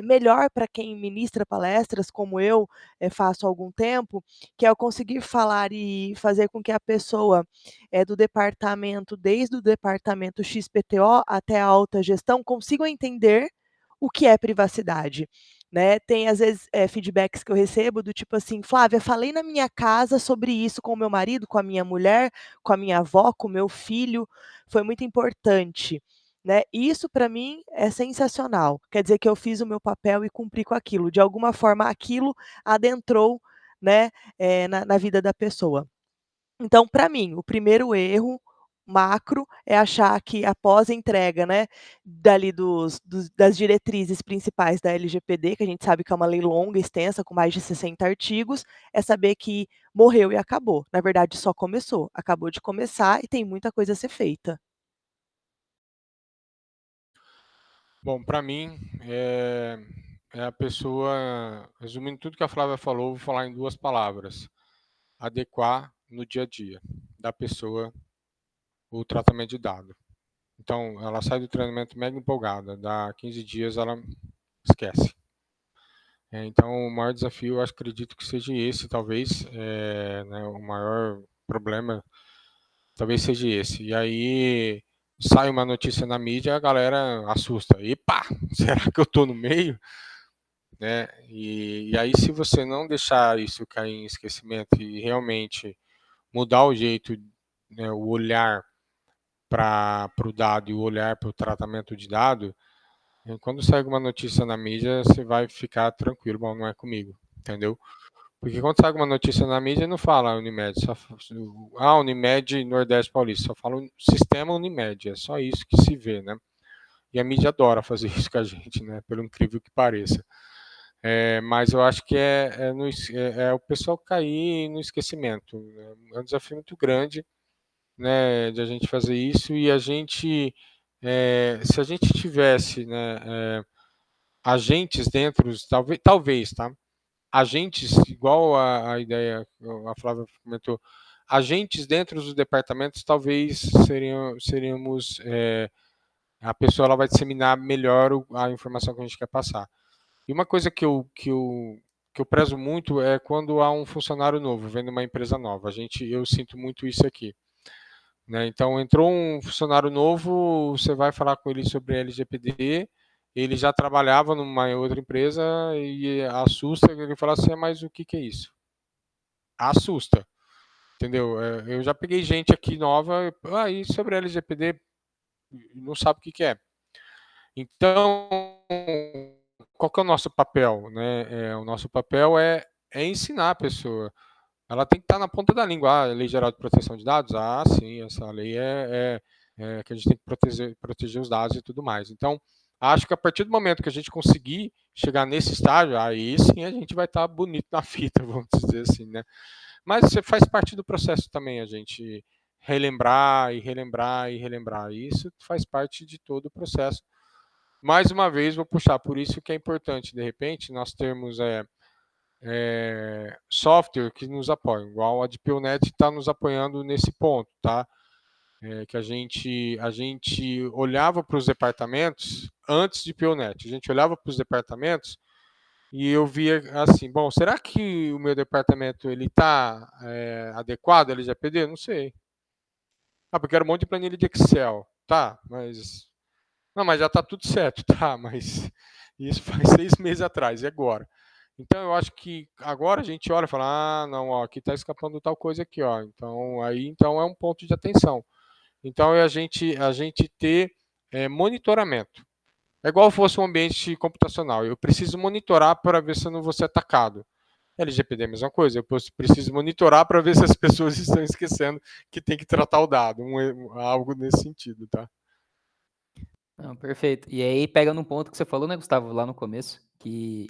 S2: melhor para quem ministra palestras, como eu, faço há algum tempo, que é eu conseguir falar e fazer com que a pessoa, do departamento, desde o departamento XPTO até a alta gestão, consigam entender o que é privacidade, né. Tem às vezes, feedbacks que eu recebo do tipo assim: "Flávia, falei na minha casa sobre isso com o meu marido, com a minha mulher, com a minha avó, com o meu filho, foi muito importante", né. Isso para mim é sensacional, quer dizer que eu fiz o meu papel e cumpri com aquilo, de alguma forma aquilo adentrou, né, na vida da pessoa. Então, para mim, o primeiro erro macro é achar que após a entrega, né, dali das diretrizes principais da LGPD, que a gente sabe que é uma lei longa, extensa, com mais de 60 artigos, é saber que morreu e acabou. Na verdade, só começou, acabou de começar e tem muita coisa a ser feita.
S3: Bom, para mim, é a pessoa, resumindo tudo que a Flávia falou, vou falar em 2 palavras: adequar no dia a dia da pessoa o tratamento de dado. Então, ela sai do treinamento mega empolgada, dá 15 dias ela esquece. Então, o maior desafio, eu acredito que seja esse, talvez, né, o maior problema talvez seja esse. E aí sai uma notícia na mídia, a galera assusta. Epa, será que eu estou no meio? né? E aí, se você não deixar isso cair em esquecimento e realmente mudar o jeito, né, o olhar para o dado e o olhar para o tratamento de dado, quando sai alguma notícia na mídia, você vai ficar tranquilo, bom, não é comigo, entendeu? Porque quando sai alguma notícia na mídia, não fala Unimed, só Unimed Nordeste Paulista, só fala o sistema Unimed, é só isso que se vê, né? E a mídia adora fazer isso com a gente, né? Pelo incrível que pareça. Mas eu acho que é o pessoal cair no esquecimento. É um desafio muito grande, né, de a gente fazer isso e a gente, se a gente tivesse, né, agentes dentro, talvez, tá? Agentes, igual a ideia, a Flávia comentou, agentes dentro dos departamentos, talvez seríamos, a pessoa ela vai disseminar melhor a informação que a gente quer passar. E uma coisa que eu prezo muito é quando há um funcionário novo, vem de uma empresa nova. Eu sinto muito isso aqui. Né? Então, entrou um funcionário novo, você vai falar com ele sobre LGPD, ele já trabalhava numa outra empresa e assusta, ele fala assim, mas o que é isso? Assusta, entendeu? Eu já peguei gente aqui nova, e sobre LGPD, não sabe o que é. Então, qual que é o nosso papel? Né? O nosso papel é ensinar a pessoa. Ela tem que estar na ponta da língua. A Lei Geral de Proteção de Dados? Sim, essa lei é que a gente tem que proteger os dados e tudo mais. Então, acho que a partir do momento que a gente conseguir chegar nesse estágio, aí sim a gente vai estar bonito na fita, vamos dizer assim, né? Mas você faz parte do processo também, a gente relembrar e relembrar e relembrar. Isso faz parte de todo o processo. Mais uma vez, vou puxar, por isso que é importante, de repente, nós termos software que nos apoia, igual a DPOnet está nos apoiando nesse ponto, tá? Que a gente olhava para os departamentos antes de DPOnet, a gente olhava para os departamentos e eu via assim, bom, será que o meu departamento ele está adequado ao LGPD? Não sei. Porque era um monte de planilha de Excel, tá? Mas não, mas já está tudo certo, tá? Mas isso faz 6 meses atrás, e agora? Então eu acho que agora a gente olha e fala, não, ó, aqui está escapando tal coisa aqui, ó. Então é um ponto de atenção. Então é a gente ter monitoramento. É igual fosse um ambiente computacional. Eu preciso monitorar para ver se eu não vou ser atacado. LGPD é a mesma coisa. Eu preciso monitorar para ver se as pessoas estão esquecendo que tem que tratar o dado. Algo nesse sentido, tá?
S1: Não, perfeito. E aí pega num ponto que você falou, né, Gustavo, lá no começo, que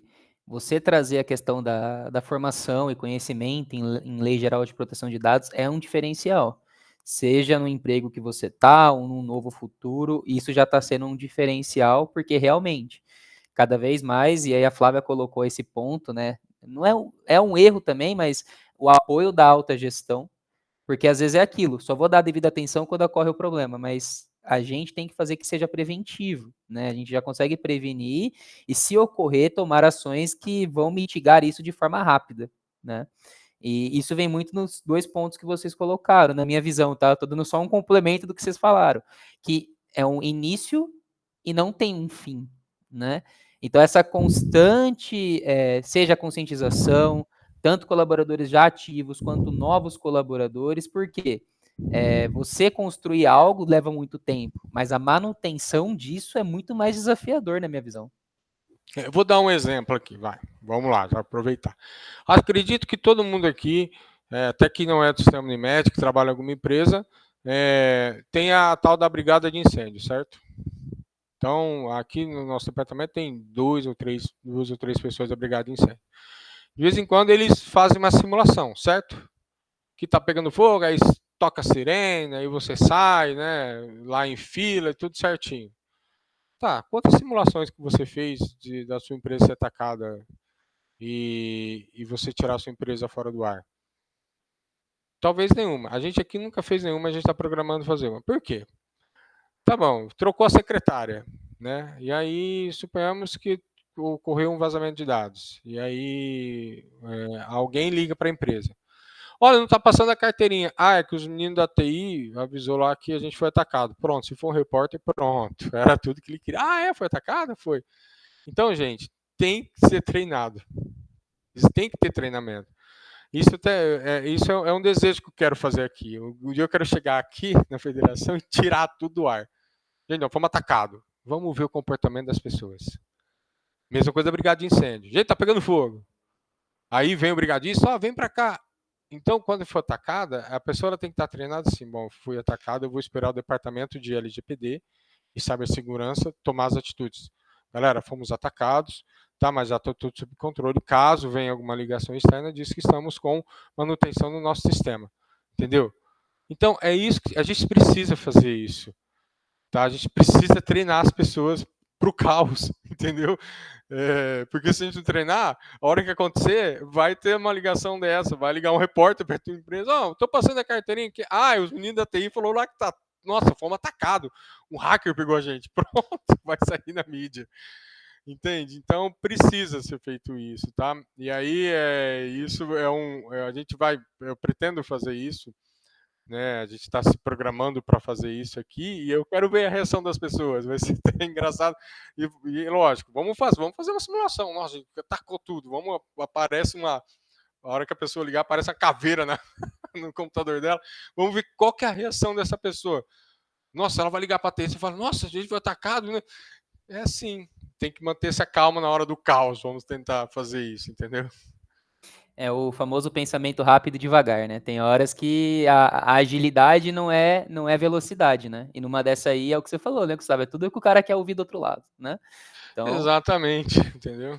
S1: você trazer a questão da formação e conhecimento em Lei Geral de Proteção de Dados é um diferencial. Seja no emprego que você está ou num novo futuro, isso já está sendo um diferencial, porque realmente, cada vez mais, e aí a Flávia colocou esse ponto, né, não é um erro também, mas o apoio da alta gestão, porque às vezes é aquilo, só vou dar a devida atenção quando ocorre o problema, mas a gente tem que fazer que seja preventivo, né? A gente já consegue prevenir e, se ocorrer, tomar ações que vão mitigar isso de forma rápida, né? E isso vem muito nos 2 pontos que vocês colocaram, na minha visão, tá? Eu tô dando só um complemento do que vocês falaram, que é um início e não tem um fim, né? Então, essa constante, seja a conscientização, tanto colaboradores já ativos quanto novos colaboradores, porque você construir algo leva muito tempo, mas a manutenção disso é muito mais desafiador, na minha visão.
S3: Eu vou dar um exemplo aqui, vai. Vamos lá, já aproveitar. Acredito que todo mundo aqui, até que não é do sistema Unimed, que trabalha em alguma empresa, tem a tal da brigada de incêndio, certo? Então, aqui no nosso departamento tem duas ou três pessoas da brigada de incêndio. De vez em quando eles fazem uma simulação, certo? Que tá pegando fogo, aí toca a sirene, aí você sai, né? Lá em fila, tudo certinho. Tá, quantas simulações que você fez da sua empresa ser atacada e você tirar a sua empresa fora do ar? Talvez nenhuma. A gente aqui nunca fez nenhuma, a gente está programando fazer uma. Por quê? Tá bom, trocou a secretária, né? E aí suponhamos que ocorreu um vazamento de dados. E aí alguém liga para a empresa. Olha, não está passando a carteirinha. É que os meninos da TI avisou lá que a gente foi atacado. Pronto, se for um repórter, pronto. Era tudo que ele queria. Foi atacada? Foi. Então, gente, tem que ser treinado. Isso tem que ter treinamento. Isso é um desejo que eu quero fazer aqui. Um dia eu quero chegar aqui na federação e tirar tudo do ar. Gente, nós fomos atacados. Vamos ver o comportamento das pessoas. Mesma coisa da brigada de incêndio. Gente, tá pegando fogo. Aí vem o brigadista, vem para cá. Então, quando for atacada, a pessoa ela tem que estar treinada assim, bom, fui atacado, eu vou esperar o departamento de LGPD e cibersegurança tomar as atitudes. Galera, fomos atacados, tá, mas já está tudo sob controle. Caso venha alguma ligação externa, diz que estamos com manutenção no nosso sistema. Entendeu? Então, é isso que a gente precisa fazer isso. Tá? A gente precisa treinar as pessoas para o caos, entendeu? Porque se a gente não treinar, a hora que acontecer, vai ter uma ligação dessa, vai ligar um repórter para a tua empresa, estou passando a carteirinha aqui, os meninos da TI falaram lá que tá, nossa, fomos atacados, um hacker pegou a gente, pronto, vai sair na mídia, entende? Então precisa ser feito isso, tá? E aí eu pretendo fazer isso, né? A gente está se programando para fazer isso aqui e eu quero ver a reação das pessoas. Vai ser engraçado. E lógico, vamos fazer uma simulação. Nossa, a gente atacou tudo. Aparece a hora que a pessoa ligar, aparece uma caveira no computador dela. Vamos ver qual que é a reação dessa pessoa. Nossa, ela vai ligar para a TI e fala: nossa, a gente foi atacado, né? É assim, tem que manter essa calma na hora do caos. Vamos tentar fazer isso, entendeu?
S1: É o famoso pensamento rápido e devagar, né? Tem horas que a agilidade não é velocidade, né? E numa dessa aí é o que você falou, né, Gustavo? É tudo que o cara quer ouvir do outro lado, né?
S3: Então, exatamente, entendeu?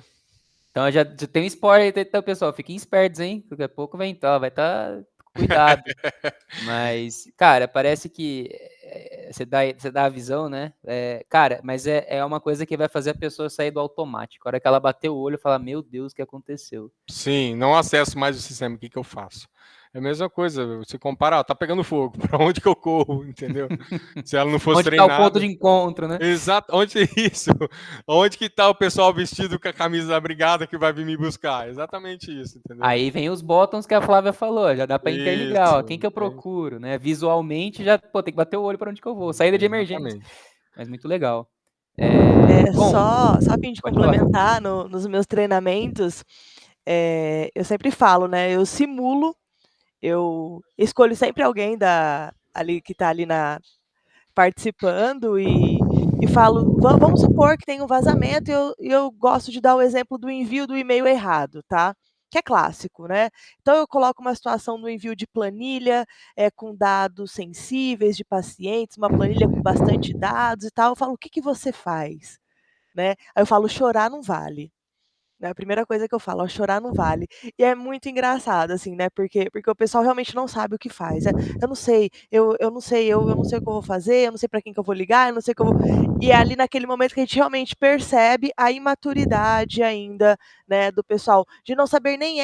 S1: Então já tem um spoiler aí, então, pessoal, fiquem espertos, hein? Daqui a pouco vai estar cuidado. Mas, cara, parece que você dá a visão, né? Cara, mas é uma coisa que vai fazer a pessoa sair do automático. A hora que ela bater o olho e falar, meu Deus, o que aconteceu?
S3: Sim, não acesso mais o sistema, o que eu faço? É a mesma coisa, você compara, tá pegando fogo, para onde que eu corro, entendeu? Se ela não fosse treinada...
S1: Onde tá o ponto de encontro, né?
S3: Exato, onde é isso? Onde que tá o pessoal vestido com a camisa da brigada que vai vir me buscar? Exatamente isso, entendeu?
S1: Aí vem os botões que a Flávia falou, já dá para interligar, ó, quem que eu procuro, né? Visualmente já, tem que bater o olho para onde que eu vou, saída de emergência. Mas muito legal.
S2: Bom, só a fim de complementar, nos meus treinamentos, eu sempre falo, né? Eu simulo, eu escolho sempre alguém ali que está ali participando e falo, vamos supor que tem um vazamento e eu gosto de dar o exemplo do envio do e-mail errado, tá? Que é clássico, né? Então eu coloco uma situação no envio de planilha, com dados sensíveis de pacientes, uma planilha com bastante dados e tal. Eu falo, o que você faz? Né? Aí eu falo, chorar não vale. É a primeira coisa que eu falo, chorar não vale. E é muito engraçado, assim, né? Porque o pessoal realmente não sabe o que faz. Eu não sei, eu não sei, eu não sei o que eu vou fazer, eu não sei para quem que eu vou ligar, eu não sei o que eu vou. E é ali naquele momento que a gente realmente percebe a imaturidade ainda, né, do pessoal, de não saber nem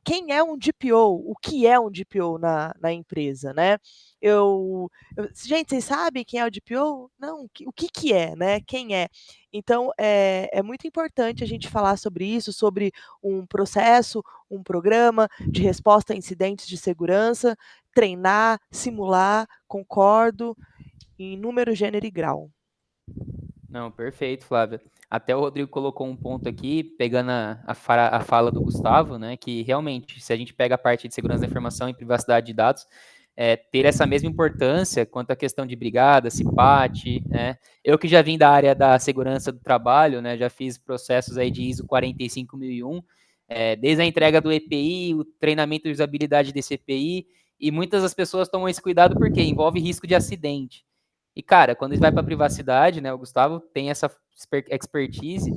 S2: quem é um DPO, o que é um DPO na empresa, né? Gente, vocês sabem quem é o DPO? Não, o que é, né? Quem é? Então, é muito importante a gente falar sobre isso, sobre um processo, um programa de resposta a incidentes de segurança, treinar, simular, concordo, em número, gênero e grau.
S1: Não, perfeito, Flávia. Até o Rodrigo colocou um ponto aqui, pegando a fala do Gustavo, né, que realmente, se a gente pega a parte de segurança da informação e privacidade de dados, ter essa mesma importância quanto à questão de brigada, CIPAT, né? Eu que já vim da área da segurança do trabalho, né, já fiz processos aí de ISO 45001, desde a entrega do EPI, o treinamento de usabilidade desse EPI, e muitas das pessoas tomam esse cuidado porque envolve risco de acidente. E, cara, quando ele vai para a privacidade, né, o Gustavo tem essa expertise,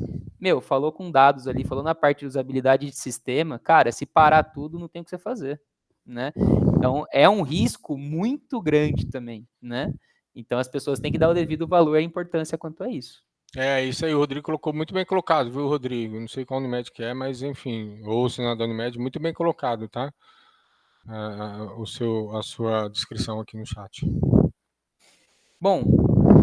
S1: falou com dados ali, falou na parte de usabilidade de sistema, cara, se parar tudo, não tem o que você fazer, né? Então, é um risco muito grande também, né? Então, as pessoas têm que dar o devido valor e a importância quanto a isso.
S3: Isso aí, o Rodrigo colocou muito bem colocado, viu, Rodrigo? Não sei qual Unimed que é, mas enfim, ou se não é da Unimed, muito bem colocado, tá? A sua descrição aqui no chat.
S1: Bom,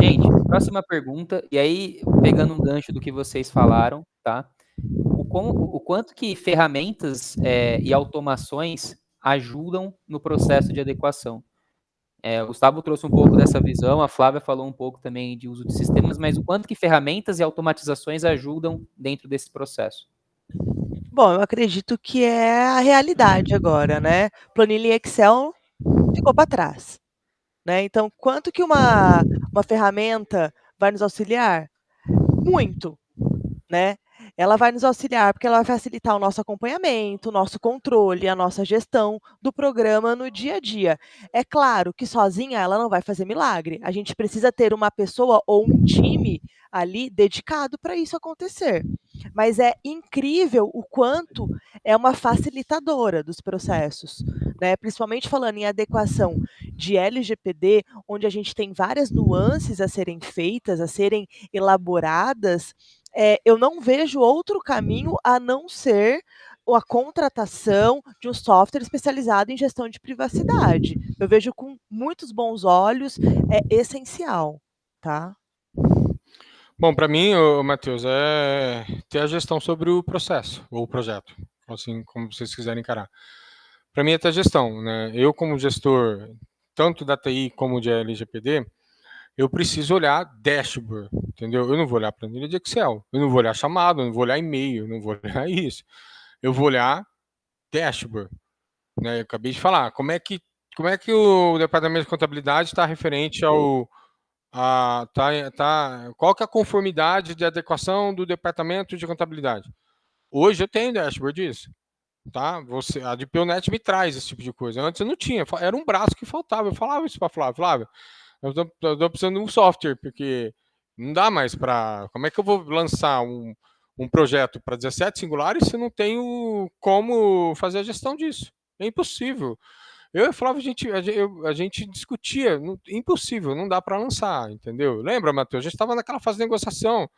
S1: gente, próxima pergunta, e aí, pegando um gancho do que vocês falaram, tá? O quanto que ferramentas e automações ajudam no processo de adequação. O Gustavo trouxe um pouco dessa visão, a Flávia falou um pouco também de uso de sistemas, mas o quanto que ferramentas e automatizações ajudam dentro desse processo?
S2: Bom, eu acredito que é a realidade agora, né? Planilha em Excel ficou para trás, né? Então, quanto que uma ferramenta vai nos auxiliar? Muito, né? Ela vai nos auxiliar porque ela vai facilitar o nosso acompanhamento, o nosso controle, a nossa gestão do programa no dia a dia. É claro que sozinha ela não vai fazer milagre. A gente precisa ter uma pessoa ou um time ali dedicado para isso acontecer. Mas é incrível o quanto é uma facilitadora dos processos, né? Principalmente falando em adequação de LGPD, onde a gente tem várias nuances a serem feitas, a serem elaboradas. Eu não vejo outro caminho a não ser a contratação de um software especializado em gestão de privacidade. Eu vejo com muitos bons olhos, é essencial, tá?
S3: Bom, para mim, Matheus, é ter a gestão sobre o processo ou o projeto, assim como vocês quiserem encarar. Para mim é ter a gestão, né? Eu, como gestor, tanto da TI como de LGPD, eu preciso olhar dashboard, entendeu? Eu não vou olhar planilha de Excel, eu não vou olhar chamado, eu não vou olhar e-mail, eu não vou olhar isso. Eu vou olhar dashboard, né? Eu acabei de falar, como é que o departamento de contabilidade está referente ao qual que é a conformidade de adequação do departamento de contabilidade? Hoje eu tenho dashboard disso, tá? A DPOnet me traz esse tipo de coisa. Antes eu não tinha, era um braço que faltava. Eu falava isso para Flávia, eu tô precisando de um software, porque não dá mais para. Como é que eu vou lançar um projeto para 17 singulares se eu não tenho como fazer a gestão disso? É impossível. Eu e o Flávio, a gente discutia, impossível, não dá para lançar, entendeu? Lembra, Matheus? A gente estava naquela fase de negociação.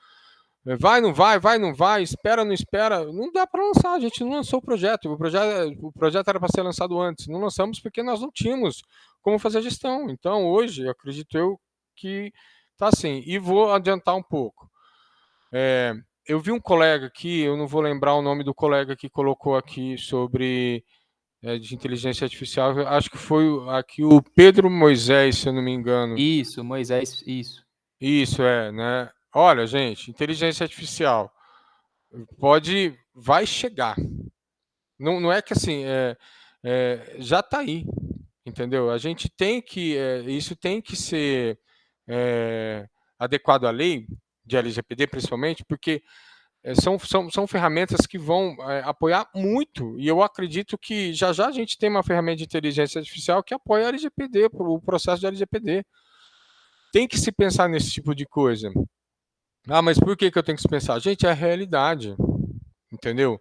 S3: Vai, não vai, vai, não vai, espera, não espera. Não dá para lançar, a gente não lançou o projeto. O projeto era para ser lançado antes. Não lançamos porque nós não tínhamos como fazer a gestão. Então, hoje, acredito eu que tá assim. E vou adiantar um pouco. Eu vi um colega aqui, eu não vou lembrar o nome do colega que colocou aqui sobre de inteligência artificial. Eu acho que foi aqui o Pedro Moisés, se eu não me engano.
S1: Isso, Moisés, isso.
S3: Isso, né? Olha, gente, inteligência artificial vai chegar. Não é que assim, já está aí, entendeu? A gente tem que, isso tem que ser adequado à lei de LGPD, principalmente, porque são ferramentas que vão apoiar muito, e eu acredito que já a gente tem uma ferramenta de inteligência artificial que apoia a LGPD, o processo de LGPD. Tem que se pensar nesse tipo de coisa. Ah, mas por que eu tenho que se pensar? Gente, é a realidade, entendeu?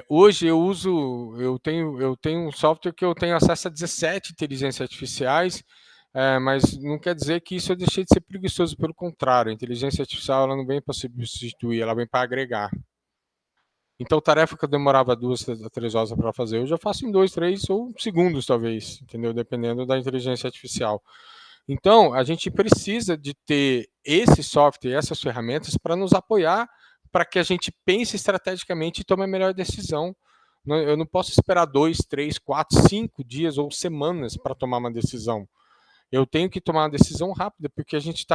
S3: Hoje eu tenho um software que eu tenho acesso a 17 inteligências artificiais, mas não quer dizer que isso eu deixei de ser preguiçoso, pelo contrário, a inteligência artificial ela não vem para substituir, ela vem para agregar. Então, tarefa que eu demorava 2 a 3 horas para fazer, eu já faço em 2, 3 ou segundos, talvez, entendeu? Dependendo da inteligência artificial. Então, a gente precisa de ter esse software, essas ferramentas para nos apoiar, para que a gente pense estrategicamente e tome a melhor decisão. Eu não posso esperar 2, 3, 4, 5 dias ou semanas para tomar uma decisão. Eu tenho que tomar uma decisão rápida, porque a gente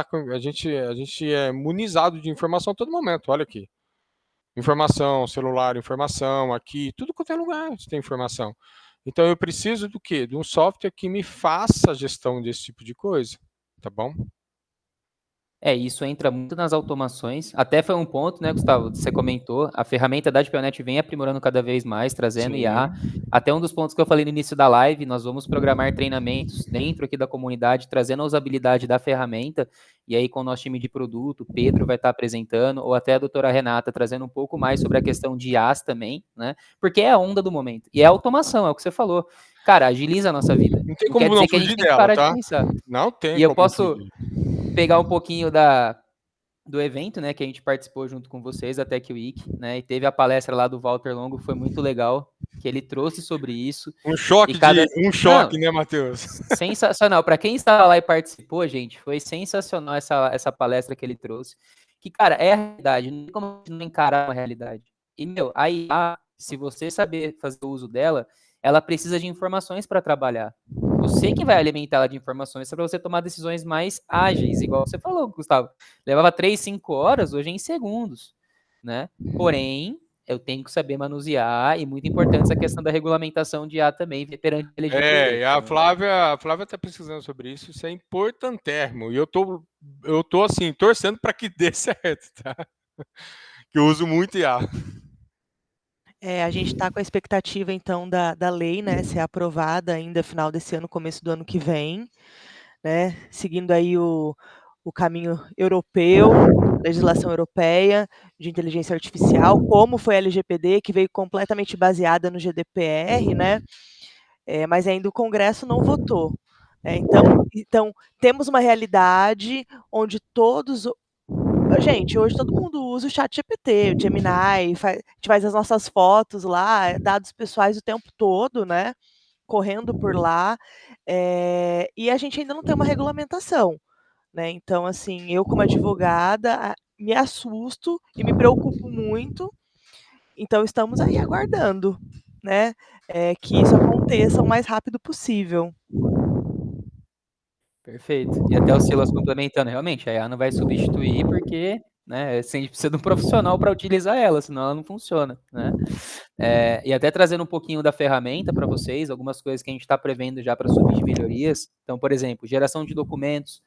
S3: é munizado de informação a todo momento. Olha aqui. Informação, celular, informação, aqui, tudo quanto é lugar você tem informação. Então eu preciso do quê? De um software que me faça a gestão desse tipo de coisa, tá bom?
S1: Isso entra muito nas automações. Até foi um ponto, né, Gustavo? Você comentou, a ferramenta da DPOnet vem aprimorando cada vez mais, trazendo
S3: Sim.
S1: IA. Até um dos pontos que eu falei no início da live, nós vamos programar treinamentos dentro aqui da comunidade, trazendo a usabilidade da ferramenta. E aí, com o nosso time de produto, o Pedro vai estar apresentando, ou até a doutora Renata, trazendo um pouco mais sobre a questão de IAs também, né? Porque é a onda do momento. E é a automação, é o que você falou. Cara, agiliza a nossa vida.
S3: Não tem
S1: Não quer
S3: como não
S1: dizer que a gente
S3: fugir
S1: tem que
S3: dela,
S1: parar de
S3: tá?
S1: pensar.
S3: Não tem
S1: E eu
S3: como
S1: posso
S3: fugir.
S1: pegar um pouquinho do evento, né, que a gente participou junto com vocês, a Tech Week, né, e teve a palestra lá do Walter Longo, foi muito legal, que ele trouxe sobre isso.
S3: Um choque, né, Matheus?
S1: Sensacional. Para quem estava lá e participou, gente, foi sensacional essa palestra que ele trouxe. Que, cara, é a realidade, não tem como não encarar uma realidade. E, meu, a IA, se você saber fazer o uso dela, ela precisa de informações para trabalhar. Você que vai alimentar ela de informações para você tomar decisões mais ágeis, igual você falou, Gustavo. Levava 3, 5 horas, hoje é em segundos, né? Porém, eu tenho que saber manusear, e muito importante essa questão da regulamentação de IA também, perante a LGPD.
S3: E a Flávia tá pesquisando sobre isso, isso é importantérrimo. E eu tô assim, torcendo para que dê certo, tá? Que eu uso muito IA.
S2: A gente está com a expectativa, então, da lei, né, ser aprovada ainda final desse ano, começo do ano que vem, né, seguindo aí o caminho europeu, legislação europeia de inteligência artificial, como foi a LGPD, que veio completamente baseada no GDPR, né, mas ainda o Congresso não votou. Então, temos uma realidade onde gente, hoje todo mundo usa o ChatGPT, o Gemini, a gente faz as nossas fotos lá, dados pessoais o tempo todo, né, correndo por lá, e a gente ainda não tem uma regulamentação, né. Então, assim, eu como advogada, me assusto e me preocupo muito, então estamos aí aguardando, né, que isso aconteça o mais rápido possível.
S1: Perfeito. E até o Silas complementando, realmente, a IA não vai substituir porque, né, a gente precisa de um profissional para utilizar ela, senão ela não funciona, né. E até trazendo um pouquinho da ferramenta para vocês, algumas coisas que a gente está prevendo já para subir de melhorias. Então, por exemplo, geração de documentos.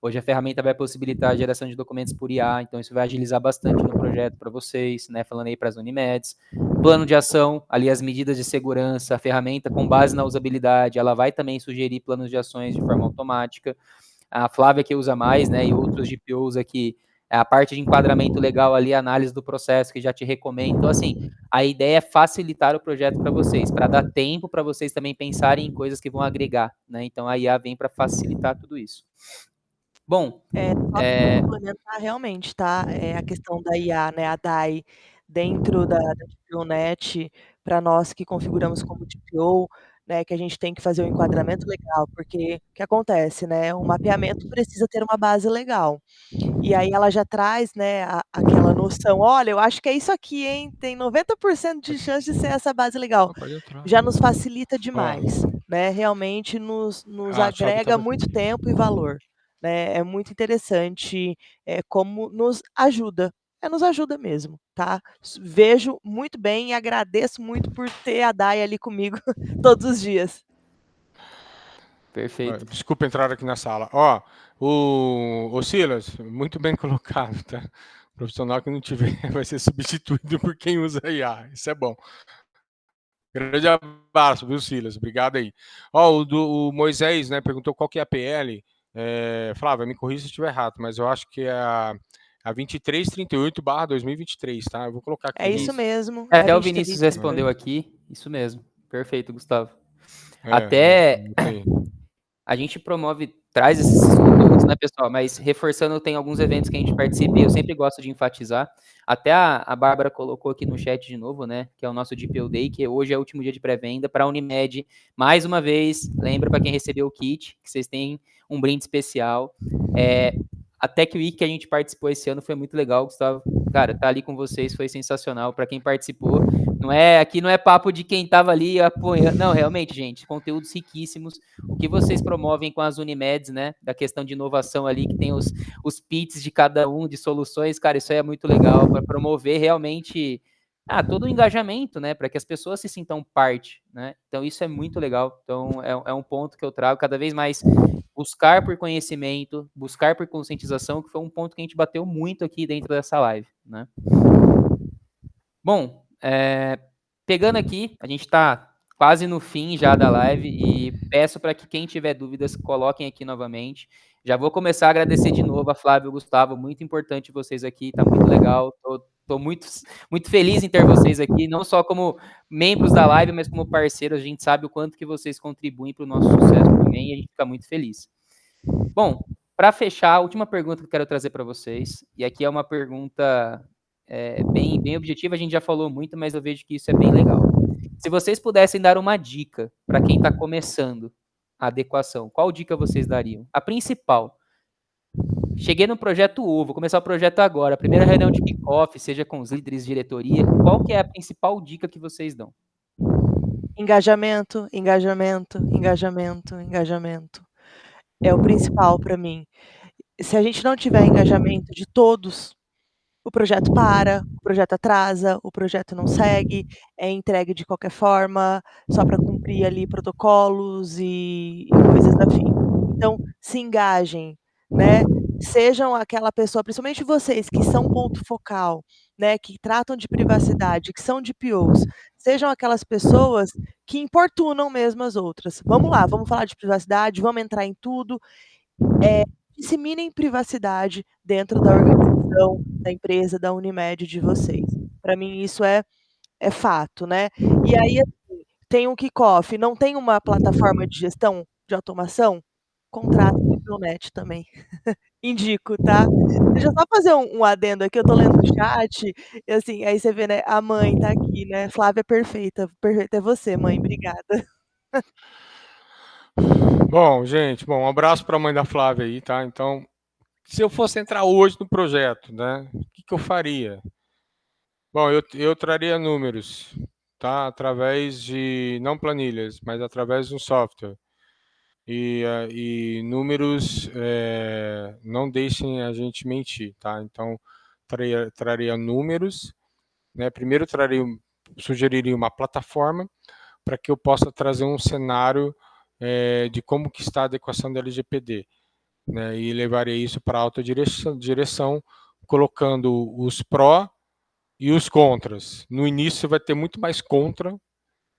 S1: Hoje a ferramenta vai possibilitar a geração de documentos por IA, então isso vai agilizar bastante no projeto para vocês, né? Falando aí para as Unimedes. Plano de ação, ali as medidas de segurança, a ferramenta com base na usabilidade, ela vai também sugerir planos de ações de forma automática. A Flávia que usa mais, né? E outros GPOs aqui, a parte de enquadramento legal ali, análise do processo que já te recomendo. Então, assim, a ideia é facilitar o projeto para vocês, para dar tempo para vocês também pensarem em coisas que vão agregar, né? Então a IA vem para facilitar tudo isso. Bom,
S2: Só para complementar realmente, tá, a questão da IA, né, a DAI dentro da DPOnet, para nós que configuramos como DPO, né, que a gente tem que fazer o enquadramento legal, porque o que acontece, né, o mapeamento precisa ter uma base legal. E aí ela já traz, né, aquela noção: "Olha, eu acho que é isso aqui, hein, tem 90% de chance de ser essa base legal".
S3: Pode entrar.
S2: Já nos facilita demais, né, realmente nos
S3: Só que
S2: agrega
S3: tava...
S2: muito tempo e valor, né. É muito interessante, como nos ajuda, nos ajuda mesmo, tá. Vejo muito bem e agradeço muito por ter a Dai ali comigo todos os dias.
S1: perfeito.
S3: Desculpa entrar aqui na sala. O Silas, muito bem colocado, tá? O profissional que não tiver vai ser substituído por quem usa IA. Isso é bom. Grande abraço, viu, Silas? Obrigado aí. O Moisés, né, perguntou qual que é a PL. Flávia, me corrija se eu estiver errado, mas eu acho que é a 2338/2023, tá? Eu vou colocar aqui.
S2: É isso mesmo,
S1: Até
S2: a
S1: o Vinícius
S2: 23.
S1: respondeu aqui, isso mesmo. Perfeito, Gustavo.
S3: É,
S1: Até
S3: aí.
S1: a gente traz esses conteúdos, né, pessoal? Mas reforçando, tem alguns eventos que a gente participa e eu sempre gosto de enfatizar. Até a Bárbara colocou aqui no chat de novo, né? Que é o nosso DPO Day, que hoje é o último dia de pré-venda para a Unimed. Mais uma vez, lembra para quem recebeu o kit, que vocês têm um brinde especial. A Tech Week que a gente participou esse ano foi muito legal, Gustavo. Cara, tá ali com vocês foi sensacional. Para quem participou, aqui não é papo de quem tava ali apoiando. Não, realmente, gente, conteúdos riquíssimos. O que vocês promovem com as Unimeds, né? Da questão de inovação ali, que tem os pits de cada um, de soluções, cara, isso aí é muito legal para promover realmente todo o engajamento, né? Para que as pessoas se sintam parte, né? Então, isso é muito legal. Então, é um ponto que eu trago cada vez mais. Buscar por conhecimento, buscar por conscientização, que foi um ponto que a gente bateu muito aqui dentro dessa live, né? Bom, pegando aqui, a gente está quase no fim já da live e peço para que quem tiver dúvidas coloquem aqui novamente. Já vou começar a agradecer de novo a Flávia e o Gustavo, muito importante vocês aqui, tá muito legal. Tô muito, muito feliz em ter vocês aqui, não só como membros da live, mas como parceiros. A gente sabe o quanto que vocês contribuem para o nosso sucesso também e a gente fica muito feliz. Bom, para fechar, a última pergunta que eu quero trazer para vocês, e aqui é uma pergunta bem objetiva, a gente já falou muito, mas eu vejo que isso é bem legal. Se vocês pudessem dar uma dica para quem está começando a adequação, qual dica vocês dariam? A principal. Cheguei no projeto U, vou começar o projeto agora, a primeira reunião de kickoff, seja com os líderes de diretoria, qual que é a principal dica que vocês dão?
S2: Engajamento, engajamento, engajamento, engajamento. É o principal para mim. Se a gente não tiver engajamento de todos, o projeto para, o projeto atrasa, o projeto não segue, é entregue de qualquer forma, só para cumprir ali protocolos e coisas afim. Então, se engajem, né, sejam aquela pessoa, principalmente vocês que são ponto focal, né, que tratam de privacidade, que são DPOs, sejam aquelas pessoas que importunam mesmo as outras. Vamos lá, vamos falar de privacidade, vamos entrar em tudo, disseminem privacidade dentro da organização, da empresa, da Unimed de vocês. Para mim isso é fato, né. E aí, assim, tem um kickoff, não tem uma plataforma de gestão de automação? Contrata o Diplomate também. Indico, tá. Deixa eu só fazer um adendo aqui, eu tô lendo o chat, e assim, aí você vê, né, a mãe tá aqui, né, Flávia perfeita é você mãe, obrigada.
S3: Bom, gente, um abraço para a mãe da Flávia aí, tá? Então, se eu fosse entrar hoje no projeto, né, o que eu faria? Bom, eu traria números, tá? Através de, não planilhas, mas através de um software. E números não deixem a gente mentir, tá? Então, traria números, né? Primeiro sugeriria uma plataforma para que eu possa trazer um cenário de como que está a adequação da LGPD, né? E levaria isso para a alta direção, colocando os pró e os contras. No início você vai ter muito mais contra,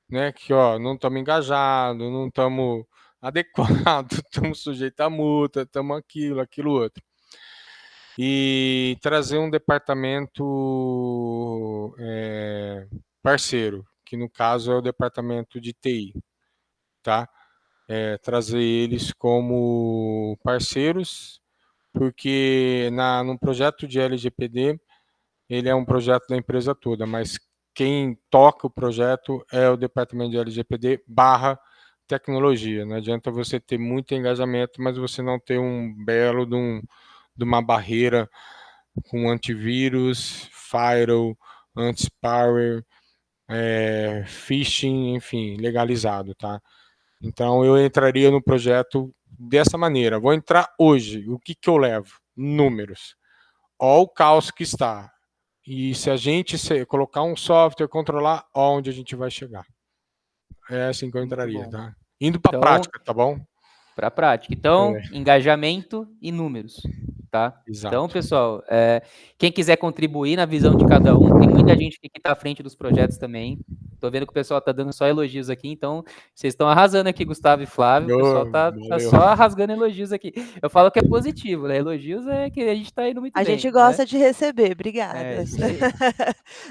S3: né? Que não estamos engajados, não estamos adequados, estamos sujeitos a multa, estamos aquilo outro. E trazer um departamento parceiro, que no caso é o departamento de TI, tá? Trazer eles como parceiros, porque no projeto de LGPD, ele é um projeto da empresa toda, mas quem toca o projeto é o departamento de LGPD / tecnologia. Não adianta você ter muito engajamento, mas você não ter um belo de uma barreira com antivírus, firewall, anti-spyware, phishing, enfim, legalizado, tá? Então eu entraria no projeto dessa maneira. Vou entrar hoje. O que eu levo? Números. Olha o caos que está. E se a gente colocar um software, controlar, onde a gente vai chegar. É assim que eu entraria, tá? Indo para a prática, tá bom?
S1: Para a prática. Então, engajamento e números, tá?
S3: Exato.
S1: Então, pessoal, quem quiser contribuir na visão de cada um, tem muita gente que está à frente dos projetos também. Tô vendo que o pessoal tá dando só elogios aqui, então vocês estão arrasando aqui, Gustavo e Flávio. O pessoal tá só rasgando elogios aqui. Eu falo que é positivo, né? Elogios é que a gente tá indo muito bem.
S2: A gente gosta, né, de receber, obrigada.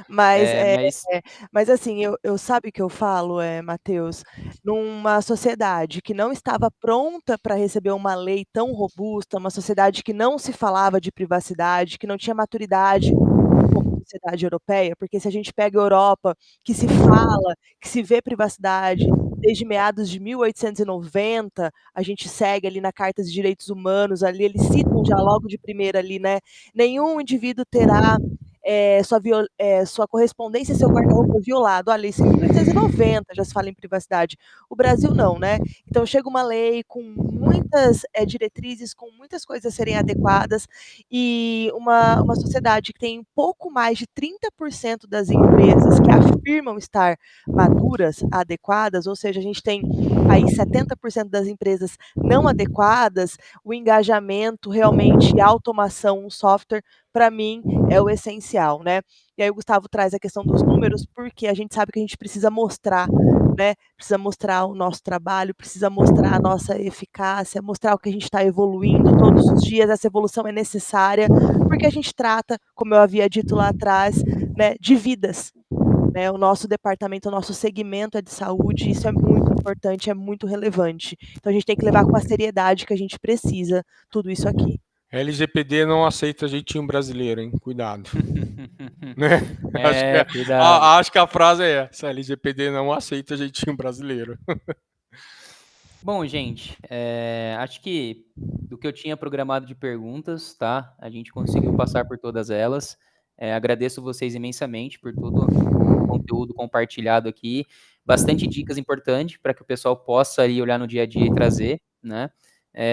S2: Mas assim, eu sabe o que eu falo, Matheus? Numa sociedade que não estava pronta para receber uma lei tão robusta, uma sociedade que não se falava de privacidade, que não tinha maturidade como sociedade europeia, porque se a gente pega a Europa, que se fala, que se vê privacidade desde meados de 1890, a gente segue ali na Carta dos Direitos Humanos, ali eles citam já logo de primeira ali, né, nenhum indivíduo terá sua correspondência e seu guarda-roupa violado. Olha, isso em 1890 já se fala em privacidade. O Brasil não, né? Então chega uma lei com muitas diretrizes, com muitas coisas a serem adequadas, e uma sociedade que tem pouco mais de 30% das empresas que afirmam estar maduras, adequadas, ou seja, a gente tem aí 70% das empresas não adequadas, o engajamento realmente, a automação, o software, para mim, é o essencial, né. E aí o Gustavo traz a questão dos números, porque a gente sabe que a gente precisa mostrar, né, precisa mostrar o nosso trabalho, precisa mostrar a nossa eficácia, mostrar o que a gente está evoluindo todos os dias, essa evolução é necessária, porque a gente trata, como eu havia dito lá atrás, né, de vidas, né, o nosso departamento, o nosso segmento é de saúde, isso é muito importante, é muito relevante. Então a gente tem que levar com a seriedade que a gente precisa tudo isso aqui.
S3: LGPD não aceita jeitinho brasileiro, hein? Cuidado. Né?
S1: Cuidado.
S3: Acho que a frase é essa: LGPD não aceita jeitinho brasileiro.
S1: Bom, gente, acho que do que eu tinha programado de perguntas, tá? A gente conseguiu passar por todas elas. Agradeço vocês imensamente por todo o conteúdo compartilhado aqui, bastante dicas importantes para que o pessoal possa ali olhar no dia a dia e trazer, né?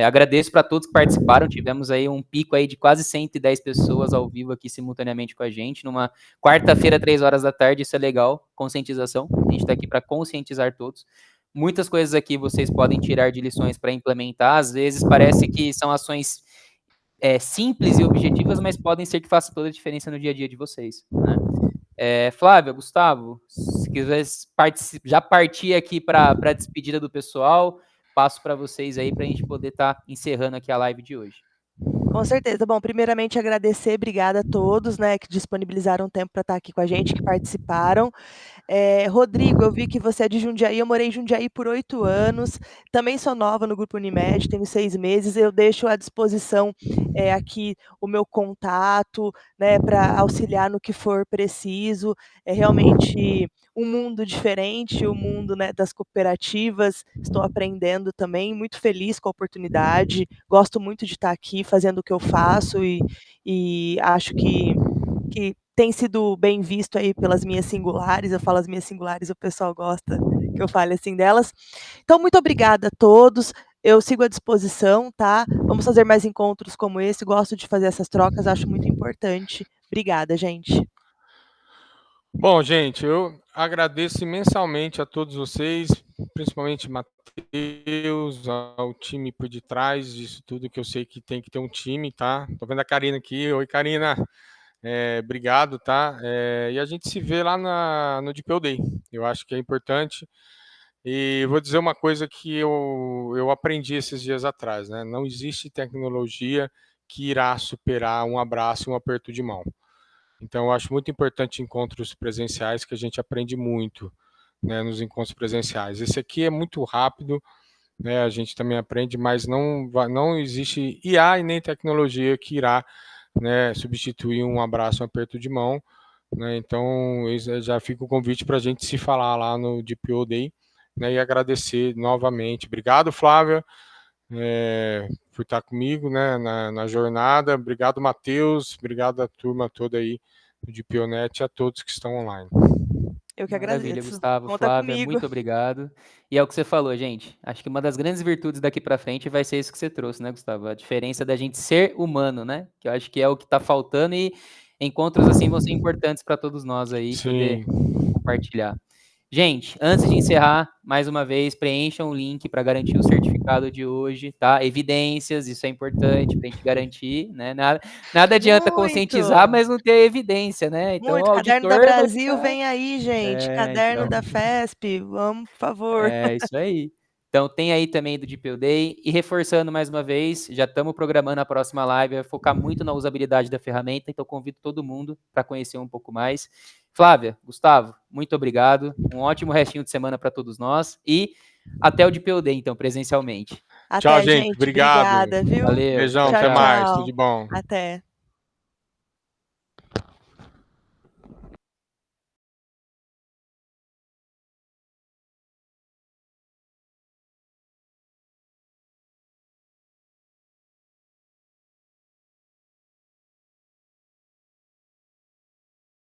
S1: Agradeço para todos que participaram, tivemos aí um pico aí de quase 110 pessoas ao vivo aqui simultaneamente com a gente, numa quarta-feira, 3 horas da tarde, isso é legal, conscientização, a gente está aqui para conscientizar todos. Muitas coisas aqui vocês podem tirar de lições para implementar, às vezes parece que são ações simples e objetivas, mas podem ser que façam toda a diferença no dia a dia de vocês, né? Flávia, Gustavo, se quiser já partir aqui para a despedida do pessoal, passo para vocês aí para a gente poder estar encerrando aqui a live de hoje.
S2: Com certeza. Bom, primeiramente agradecer, obrigada a todos, né, que disponibilizaram tempo para estar aqui com a gente, que participaram. Rodrigo, eu vi que você é de Jundiaí, eu morei em Jundiaí por 8 anos, também sou nova no Grupo Unimed, tenho 6 meses, eu deixo à disposição aqui o meu contato, né, para auxiliar no que for preciso. É realmente um mundo diferente, o mundo, né, das cooperativas, estou aprendendo também, muito feliz com a oportunidade, gosto muito de estar aqui fazendo o que eu faço e acho que tem sido bem visto aí pelas minhas singulares, eu falo as minhas singulares, o pessoal gosta que eu fale assim delas. Então, muito obrigada a todos, eu sigo à disposição, tá? Vamos fazer mais encontros como esse, gosto de fazer essas trocas, acho muito importante. Obrigada, gente.
S3: Bom, gente, eu agradeço imensamente a todos vocês, principalmente Matheus, ao time por detrás disso tudo, que eu sei que tem que ter um time, tá? Tô vendo a Karina aqui. Oi, Karina. Obrigado, tá? E a gente se vê lá no DPO Day. Eu acho que é importante. E vou dizer uma coisa que eu aprendi esses dias atrás, né? Não existe tecnologia que irá superar um abraço e um aperto de mão. Então, eu acho muito importante encontros presenciais, que a gente aprende muito, né, nos encontros presenciais. Esse aqui é muito rápido, né, a gente também aprende, mas não existe IA e nem tecnologia que irá, né, substituir um abraço, um aperto de mão. Né, então, já fica o convite para a gente se falar lá no DPO Day, né, e agradecer novamente. Obrigado, Flávia, por estar comigo, né, na jornada. Obrigado, Matheus. Obrigado à turma toda aí do DPONet e a todos que estão online.
S2: Eu que
S1: Maravilha,
S2: agradeço.
S1: Gustavo,
S2: Conta
S1: Flávia,
S2: comigo.
S1: muito obrigado. E é o que você falou, gente. Acho que uma das grandes virtudes daqui para frente vai ser isso que você trouxe, né, Gustavo? A diferença da gente ser humano, né? Que eu acho que é o que está faltando e encontros assim vão ser importantes para todos nós aí poder compartilhar. Gente, antes de encerrar, mais uma vez, preencham o link para garantir o certificado de hoje, tá? Evidências, isso é importante para a gente garantir, né? Nada adianta conscientizar, mas não ter evidência, né? Então,
S2: Muito.
S1: o
S2: Caderno
S1: auditor
S2: da
S1: vai
S2: Brasil,
S1: ficar...
S2: vem aí, gente. Caderno da FESP, vamos, por favor.
S1: Isso aí. Então, tem aí também do DPO Day. E reforçando mais uma vez, já estamos programando a próxima live, vai focar muito na usabilidade da ferramenta, então convido todo mundo para conhecer um pouco mais. Flávia, Gustavo, muito obrigado. Um ótimo restinho de semana para todos nós. E até o DPO Day, então, presencialmente.
S2: Até,
S3: tchau, gente. Obrigado.
S2: Obrigada, viu?
S1: Valeu.
S3: Beijão,
S2: Tchau,
S3: até mais.
S2: tchau.
S3: Tudo de bom.
S2: Até.